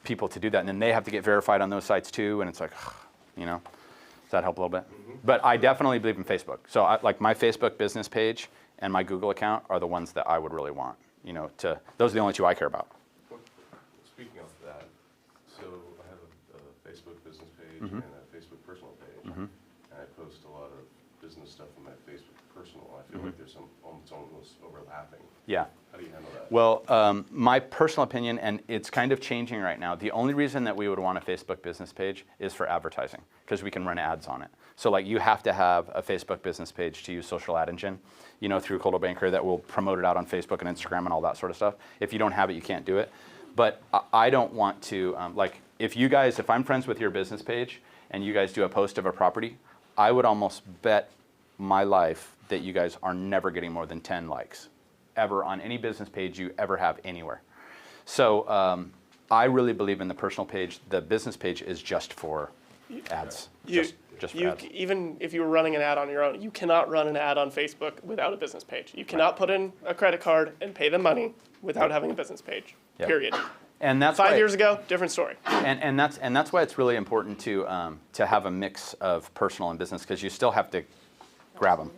people to do that. And then they have to get verified on those sites too. And it's like, does that help a little bit? But I definitely believe in Facebook. So like my Facebook business page and my Google account are the ones that I would really want, those are the only 2 I care about. Speaking of that, so I have a Facebook business page and a Facebook personal page, and I post a lot of business stuff on my Facebook personal. I feel like there's almost overlapping. Yeah. How do you handle that? Well, my personal opinion, and it's kind of changing right now, the only reason that we would want a Facebook business page is for advertising, because we can run ads on it. So like you have to have a Facebook business page to use social ad engine, through Coldwell Banker that will promote it out on Facebook and Instagram and all that sort of stuff. If you don't have it, you can't do it. But I don't want to, if I'm friends with your business page and you guys do a post of a property, I would almost bet my life that you guys are never getting more than 10 likes ever on any business page you ever have anywhere. So I really believe in the personal page. The business page is just for ads. Just for ads. Even if you were running an ad on your own, you cannot run an ad on Facebook without a business page. You cannot put in a credit card and pay them money without having a business page. Yep. Period. And that's 5 years ago, different story. And that's why it's really important to have a mix of personal and business, because you still have to grab them.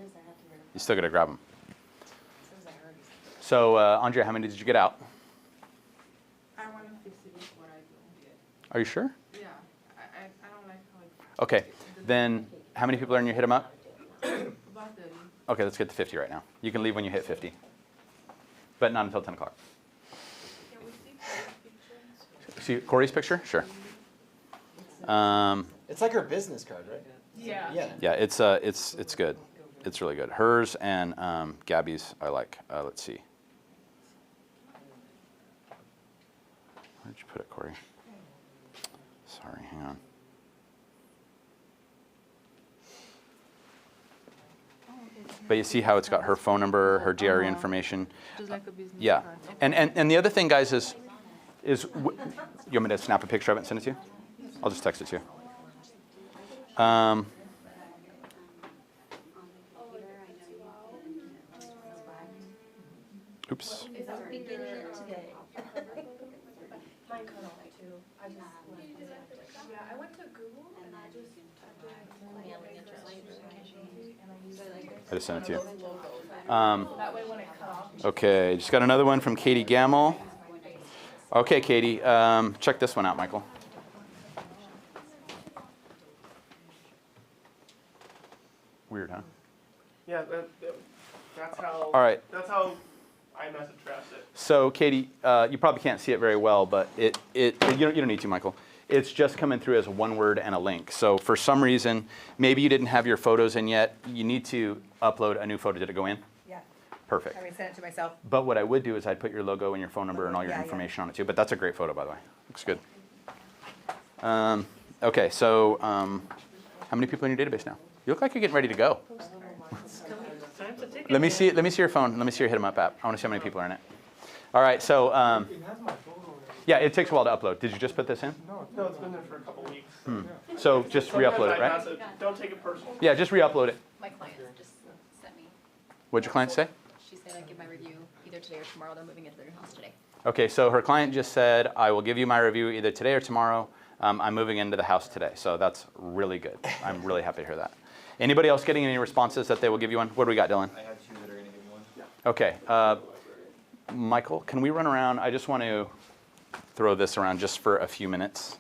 You still got to grab them. So Andrea, how many did you get out? I want to fix it before I do. Are you sure? Yeah, I don't like how it. Okay. Then how many people are in your hit 'em up? About 30. Okay, let's get to 50 right now. You can leave when you hit 50, but not until 10 o'clock. Can we see Corey's picture? See Corey's picture? Sure. It's like her business card, right? Yeah. Yeah, it's good. It's really good. Hers and Gabby's I like. Let's see. Where'd you put it, Corey? Sorry, hang on. But you see how it's got her phone number, her GRE information. Just like a business Yeah. card. And the other thing, guys, is you want me to snap a picture of it and send it to you? I'll just text it to you. Oops. Beginning it today. Mine cut off too. I just yeah, I went to Google and I just I just sent it to you. that way when it cut off. Okay, just got another one from Katie Gamble. Okay, Katie, check this one out, Michael. Weird, huh? Yeah, that's how. All right. That's how I message trapped it. So, Katie, you probably can't see it very well, but you don't need to, Michael. It's just coming through as one word and a link. So for some reason, maybe you didn't have your photos in yet. You need to upload a new photo. Did it go in? Yeah, Perfect. I resent it to myself. But what I would do is I'd put your logo and your phone number and all your Yeah, information on it too. But that's a great photo, by the way. Looks good. Okay, so how many people in your database now? You look like you're getting ready to go. Let me see your phone. Let me see your Hit 'em Up app. I want to see how many people are in it. All right, so yeah, it takes a while to upload. Did you just put this in? No, it's been there for a couple weeks. So just re-upload it, right? Sometimes don't take it personal. Yeah, just re-upload it. My client just sent me. What'd your client say? She said I'd give my review either today or tomorrow. They're moving into their new house today. Okay, so her client just said, I will give you my review either today or tomorrow. I'm moving into the house today, so that's really good. I'm really happy to hear that. Anybody else getting any responses that they will give you one? What do we got, Dylan? I have 2 that are going to give me one. Okay, Michael, can we run around? I just want to throw this around just for a few minutes,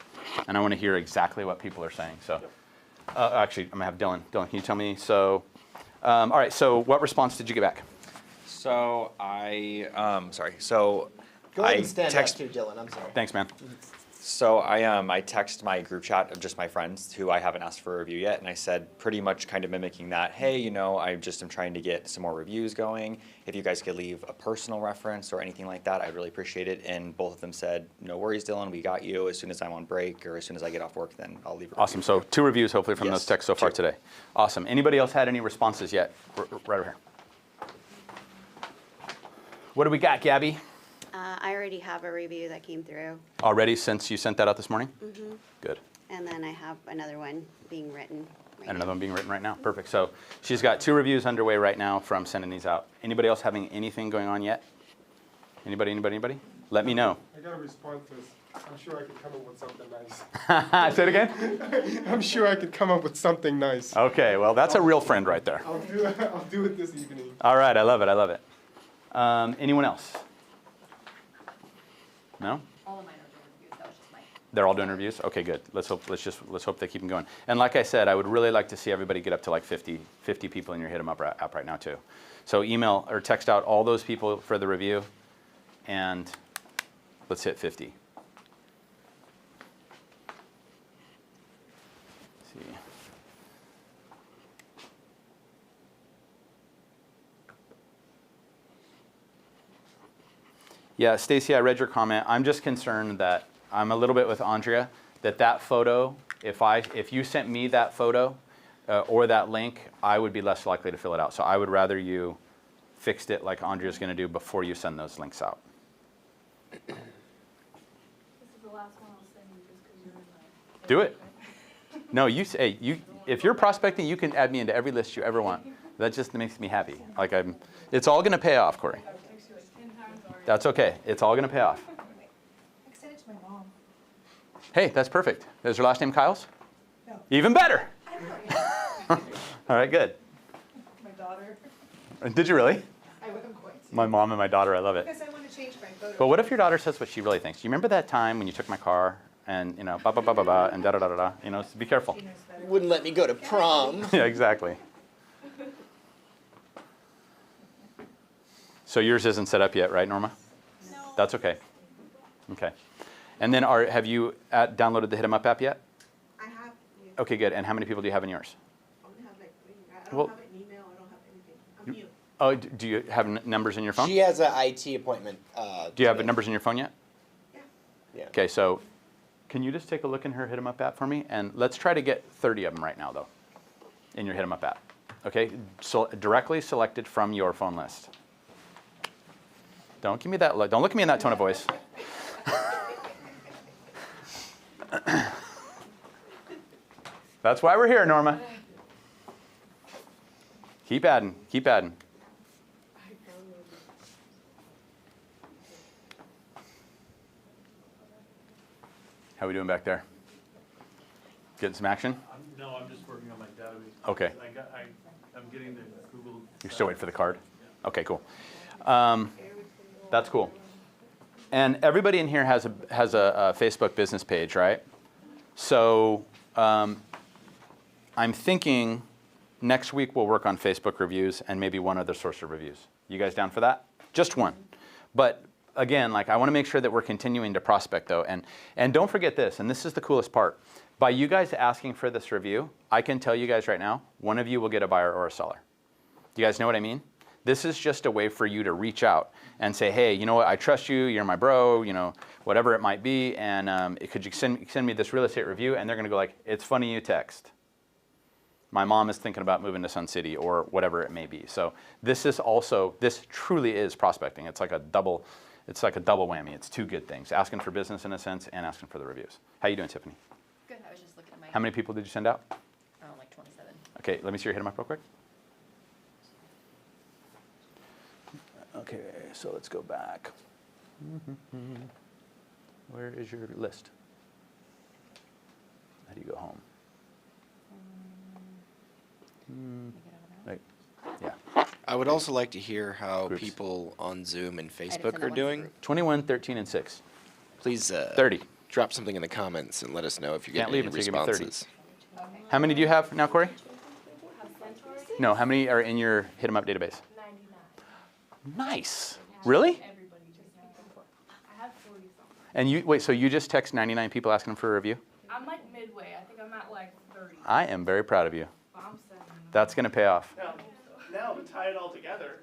and I want to hear exactly what people are saying. So, actually, I'm gonna have Dylan. Dylan, can you tell me? So, all right. So, what response did you get back? So I, sorry. So Go ahead I and stand text. up too, Dylan. I'm sorry. Thanks, man. So I text my group chat of just my friends who I haven't asked for a review yet, and I said pretty much kind of mimicking that, hey, you know, I just am trying to get some more reviews going. If you guys could leave a personal reference or anything like that, I'd really appreciate it. And both of them said, no worries, Dylan, we got you. As soon as I'm on break or as soon as I get off work, then I'll leave a review. Awesome. So 2 reviews hopefully from Yes, those texts so far 2. today. Awesome. Anybody else had any responses yet? Right over here. What do we got, Gabby? I already have a review that came through. Already since you sent that out this morning? Mm-hmm. Good. And then I have another one being written. And another one being written right now. Perfect. So she's got 2 reviews underway right now from sending these out. Anybody else having anything going on yet? Anybody? Let me know. I got to respond to this. I'm sure I could come up with something nice. Say it again? I'm sure I could come up with something nice. Okay, well, that's a real friend right there. I'll do it this evening. All right, I love it. Anyone else? No? All of mine are doing reviews, that was just mine. They're all doing reviews? Okay, good. Let's hope they keep them going. And like I said, I would really like to see everybody get up to like 50 people in your Hit 'em Up app right now too. So email or text out all those people for the review, and let's hit 50. Let's see. Yeah, Stacy, I read your comment. I'm just concerned that I'm a little bit with Andrea, that photo, if you sent me that photo or that link, I would be less likely to fill it out. So I would rather you fixed it like Andrea's going to do before you send those links out. This is the last one I'll send you just because you're in my. Do it. No, if you're prospecting, you can add me into every list you ever want. That just makes me happy. It's all going to pay off, Corey. That's okay. It's all going to pay off. I sent it to my mom. Hey, that's perfect. Is your last name Kyle's? No. Even better. I know. All right, good. My daughter. Did you really? I'm going to. My mom and my daughter, I love it. Because I want to change my photo. But what if your daughter says what she really thinks? Do you remember that time when you took my car and, you know, ba ba ba ba ba and da da da da da? You know, be careful. Wouldn't let me go to prom. Yeah, exactly. So yours isn't set up yet, right, Norma? No. That's okay. Okay. And then have you downloaded the Hit 'em Up app yet? I have. Yeah. Okay, good. And how many people do you have in yours? I only have like 3. I don't Well- have an email. I don't have anything. I'm new. Oh, do you have numbers in your phone? She has an IT appointment. Do you have numbers in your phone yet? Yeah. Okay, so can you just take a look in her Hit 'em Up app for me? And let's try to get 30 of them right now, though, in your Hit 'em Up app. Okay, so directly selected from your phone list. Don't give me that look. Don't look at me in that tone of voice. That's why we're here, Norma. Keep adding. Keep adding. How we doing back there? Getting some action? No, I'm just working on my database. Okay. I'm getting the Google. You're still waiting for the card? Okay, cool. That's cool. And everybody in here has a Facebook business page, right? So I'm thinking next week we'll work on Facebook reviews and maybe one other source of reviews. You guys down for that? Just one. But again, I want to make sure that we're continuing to prospect though. And don't forget this, and this is the coolest part. By you guys asking for this review, I can tell you guys right now, one of you will get a buyer or a seller. Do you guys know what I mean? This is just a way for you to reach out and say, hey, you know what, I trust you, you're my bro, you know, whatever it might be, and could you send me this real estate review? And they're going to go like, it's funny you text. My mom is thinking about moving to Sun City or whatever it may be. So this truly is prospecting. It's like a double whammy. It's 2 good things, asking for business in a sense and asking for the reviews. How you doing, Tiffany? Good, I was just looking at my. How many people did you send out? Like 27. Okay, let me see your Hit 'em Up real quick. Okay, so let's go back. Where is your list? How do you go home? Right. Yeah. I would also like to hear how Groups. people on Zoom and send Facebook it are once doing. group. 21, 13, and 6. Please 30. drop something in the comments and let us know if you get Can't leave any until you give me 30. responses. How many do you have now, Corey? Have sent already? No, how many are in your Hit 'em Up database? 99. Nice. Really? Everybody just. I have 40. something. And wait, so you just text 99 people asking for a review? I'm like midway. I think I'm at like 30. I am very proud of you. But I'm sending them. That's going to pay off. Now to tie it all together,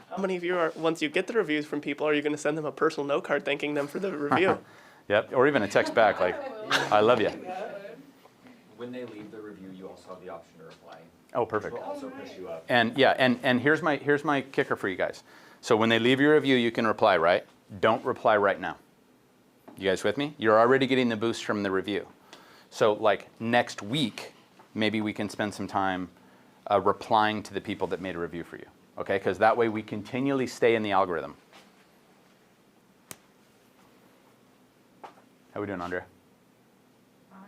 how many of you are, once you get the reviews from people, are you going to send them a personal note card thanking them for the review? Yep, or even a text back like, I love you. When they leave the review, you also have the option to reply. Oh, perfect. Which will also push you up. And yeah, and here's my kicker for you guys. So when they leave your review, you can reply, right? Don't reply right now. You guys with me? You're already getting the boost from the review. So like next week, maybe we can spend some time replying to the people that made a review for you. Okay, because that way we continually stay in the algorithm. How we doing, Andrea? I have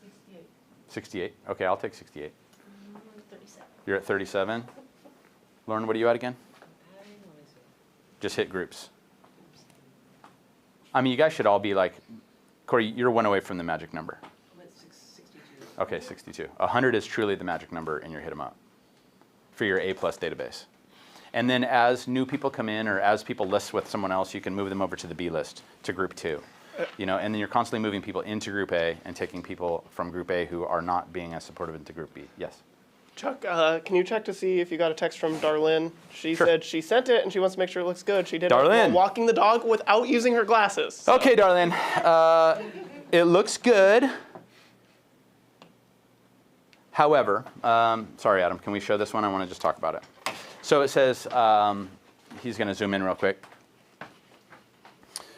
68. 68? Okay, I'll take 68. 37. You're at 37? Lauren, what are you at again? Just hit groups. I mean, you guys should all be like, Corey, you're one away from the magic number. I'm at 62. Okay, 62. 100 is truly the magic number in your hit 'em up for your A+ database. And then as new people come in or as people list with someone else, you can move them over to the B list, to group 2. You know, and then you're constantly moving people into group A and taking people from group A who are not being as supportive into group B. Yes? Chuck, can you check to see if you got a text from Darlene? She Sure. said she sent it and she wants to make sure it looks good. She did it Darlene. while walking the dog without using her glasses. So. Okay, Darlene. It looks good. However, sorry, Adam, can we show this one? I want to just talk about it. So it says, he's going to zoom in real quick.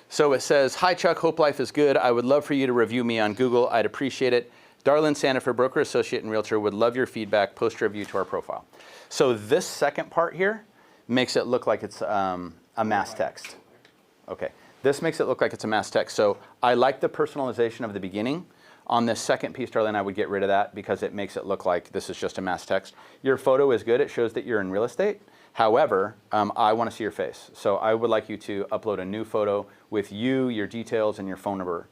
So it says, hi, Chuck, hope life is good. I would love for you to review me on Google. I'd appreciate it. Darlene Sanifer, broker, associate, and realtor, would love your feedback. Post a review to our profile. So this second part here makes it look like it's a mass text. Okay, this makes it look like it's a mass text. So I like the personalization of the beginning. On this second piece, Darlene, I would get rid of that because it makes it look like this is just a mass text. Your photo is good. It shows that you're in real estate. However, I want to see your face. So I would like you to upload a new photo with you, your details, and your phone number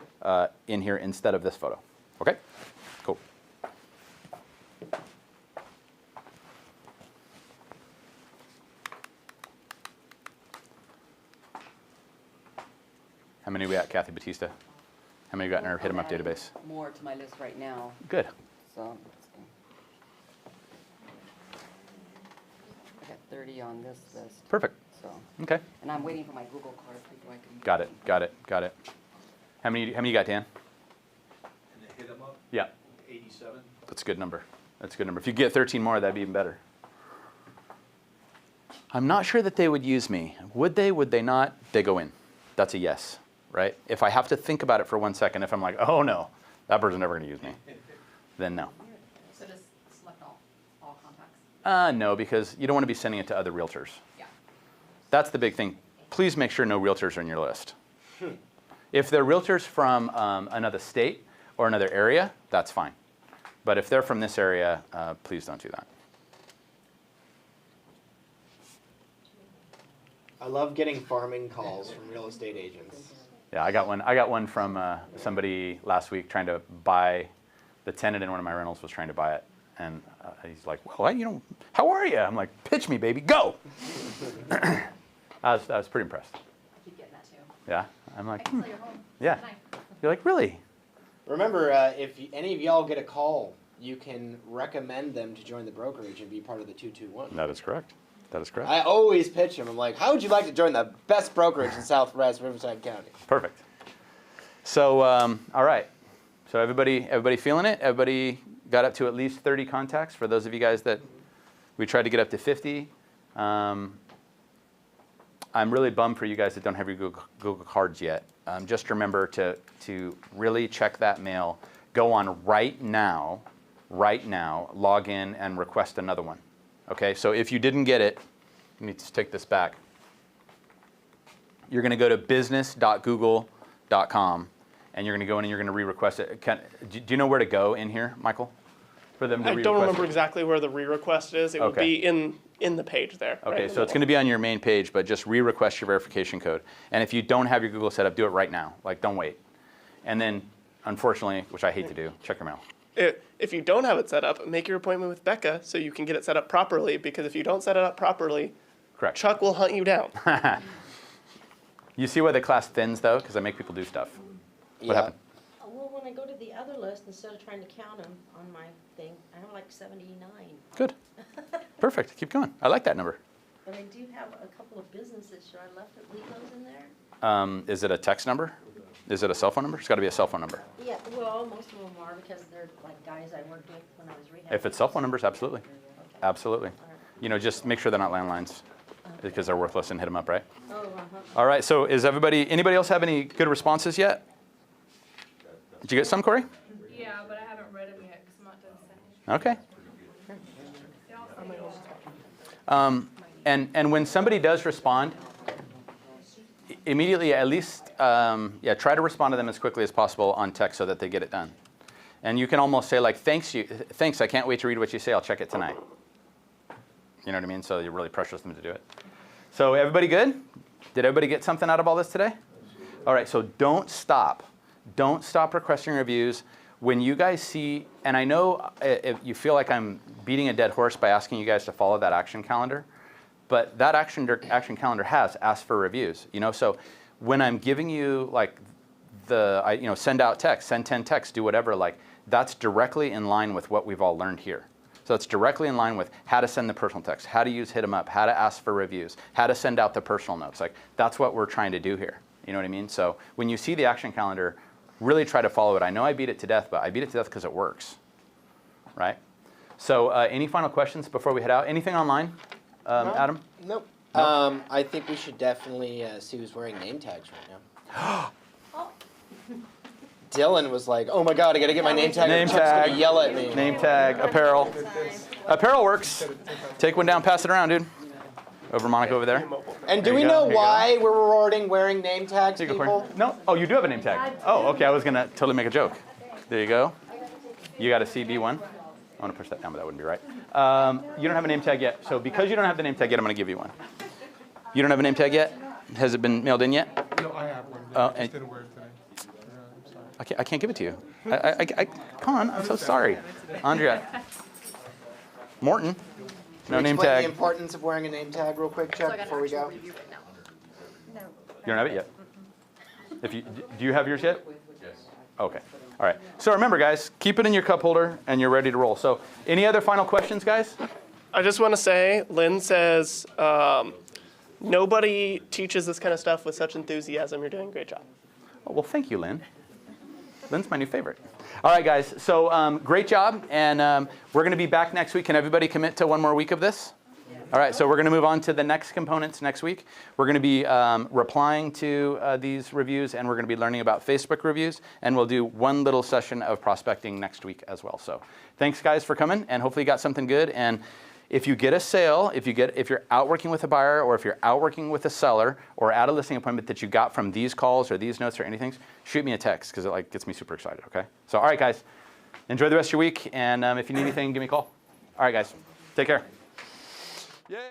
in here instead of this photo. Okay? Cool. How many we got, Kathy Batista? How many we got in our Hit 'em Up database? More to my list right now, Good. so. I got 30 on this list. Perfect. So, Okay. and I'm waiting for my Google card before I can. Got it. Got it. Got it. How many you got, Dan? And they hit them up, Yeah. 87. That's a good number. That's a good number. If you get 13 more, that'd be even better. I'm not sure that they would use me. Would they? Would they not? They go in. That's a yes, right? If I have to think about it for 1 second, if I'm like, oh no, that person's never going to use me, then no. So just select all contacts? No, because you don't want to be sending it to other realtors. Yeah. That's the big thing. Please make sure no realtors are in your list. If they're realtors from another state or another area, that's fine. But if they're from this area, please don't do that. I love getting farming calls from real estate agents. Yeah, I got one from somebody last week trying to buy, the tenant in one of my rentals was trying to buy it. And he's like, well, how are you? I'm like, pitch me, baby, go. I was pretty impressed. I keep getting that too. Yeah, I'm like, I can sell your home. yeah. You're like, really? Remember, if any of y'all get a call, you can recommend them to join the brokerage and be part of the 221. That is correct. That is correct. I always pitch them. I'm like, how would you like to join the best brokerage in Southwest Riverside County? Perfect. So, all right. So everybody feeling it? Everybody got up to at least 30 contacts? For those of you guys that we tried to get up to 50. I'm really bummed for you guys that don't have your Google cards yet. Just remember to really check that mail. Go on right now, log in and request another one. Okay, so if you didn't get it, you need to take this back. You're going to go to business.google.com and you're going to go in and you're going to re-request it. Do you know where to go in here, Michael? For them to I don't remember it? exactly where the re-request is. It would be in the page there. Okay, right? so it's going to be on your main page, but just re-request your verification code. And if you don't have your Google set up, do it right now. Like, don't wait. And then, unfortunately, which I hate to do, check your mail. If you don't have it set up, make your appointment with Becca so you can get it set up properly, because if you don't set it up properly, Correct. Chuck will hunt you down. You see why the class thins though? Because I make people do stuff. What happened? Well, when I go to the other list, instead of trying to count them on my thing, I have like 79. Good. Perfect. Keep going. I like that number. But I do have a couple of businesses. Should I leave those in there? Is it a text number? Is it a cell phone number? It's got to be a cell phone number. Yeah, well, most of them are because they're like guys I worked with when I was rehabbing. If it's cell phone numbers, absolutely. Absolutely. You know, just make sure they're not landlines because they're worthless and hit them up, right? Oh, All right, so is anybody else have any good responses yet? Did you get some, Corey? Yeah, but I haven't read them yet because I'm not done sending. Okay. And when somebody does respond, immediately at least, try to respond to them as quickly as possible on text so that they get it done. And you can almost say like, thanks, I can't wait to read what you say, I'll check it tonight. You know what I mean? So you really pressure them to do it. So everybody good? Did everybody get something out of all this today? All right, so don't stop. Don't stop requesting reviews. When you guys see, and I know if you feel like I'm beating a dead horse by asking you guys to follow that action calendar, but that action calendar has asked for reviews. You know, so when I'm giving you like send out text, send 10 texts, do whatever, like that's directly in line with what we've all learned here. So it's directly in line with how to send the personal text, how to use hit 'em up, how to ask for reviews, how to send out the personal notes. Like that's what we're trying to do here. You know what I mean? So when you see the action calendar, really try to follow it. I know I beat it to death, but I beat it to death because it works, right? So any final questions before we head out? Anything online, Adam? Nope. No? I think we should definitely see who's wearing name tags right now. Dylan was like, "Oh my God, I gotta get my name tag. Name Chuck's gonna tag. yell at me." Name tag, apparel. Apparel works. Take one down, pass it around, dude. Over Monica over there. And do There we you go, know there you go. why we're rewarding wearing name tags, Here you go, Corey. people? No? Oh, you do have a name tag. Oh, okay. I was going to totally make a joke. There you go. You got a CB1. I want to push that down, but that wouldn't be right. You don't have a name tag yet. So because you don't have the name tag yet, I'm going to give you one. You don't have a name tag yet? Has it been mailed in yet? No, I have one. Oh, I and- just didn't wear it today. I'm sorry. I can't give it to you. Come on. I'm so sorry. Andrea. Morton. No Can you name explain tag. the importance of wearing a name tag real quick, Chuck, before we go? You don't have it yet? Do you have yours yet? Yes. Okay. All right. So remember, guys, keep it in your cup holder, and you're ready to roll. So any other final questions, guys? I just want to say, Lynn says, nobody teaches this kind of stuff with such enthusiasm. You're doing a great job. Oh, well, thank you, Lynn. Lynn's my new favorite. All right, guys. So great job, and we're going to be back next week. Can everybody commit to one more week of this? All right, so we're going to move on to the next components next week. We're going to be replying to these reviews, and we're going to be learning about Facebook reviews, and we'll do one little session of prospecting next week as well. So thanks, guys, for coming, and hopefully you got something good. And if you get a sale, if you're out working with a buyer, or if you're out working with a seller, or at a listing appointment that you got from these calls or these notes or anything, shoot me a text because it gets me super excited. Okay. So all right, guys, enjoy the rest of your week, and if you need anything, give me a call. All right, guys, take care. Yeah.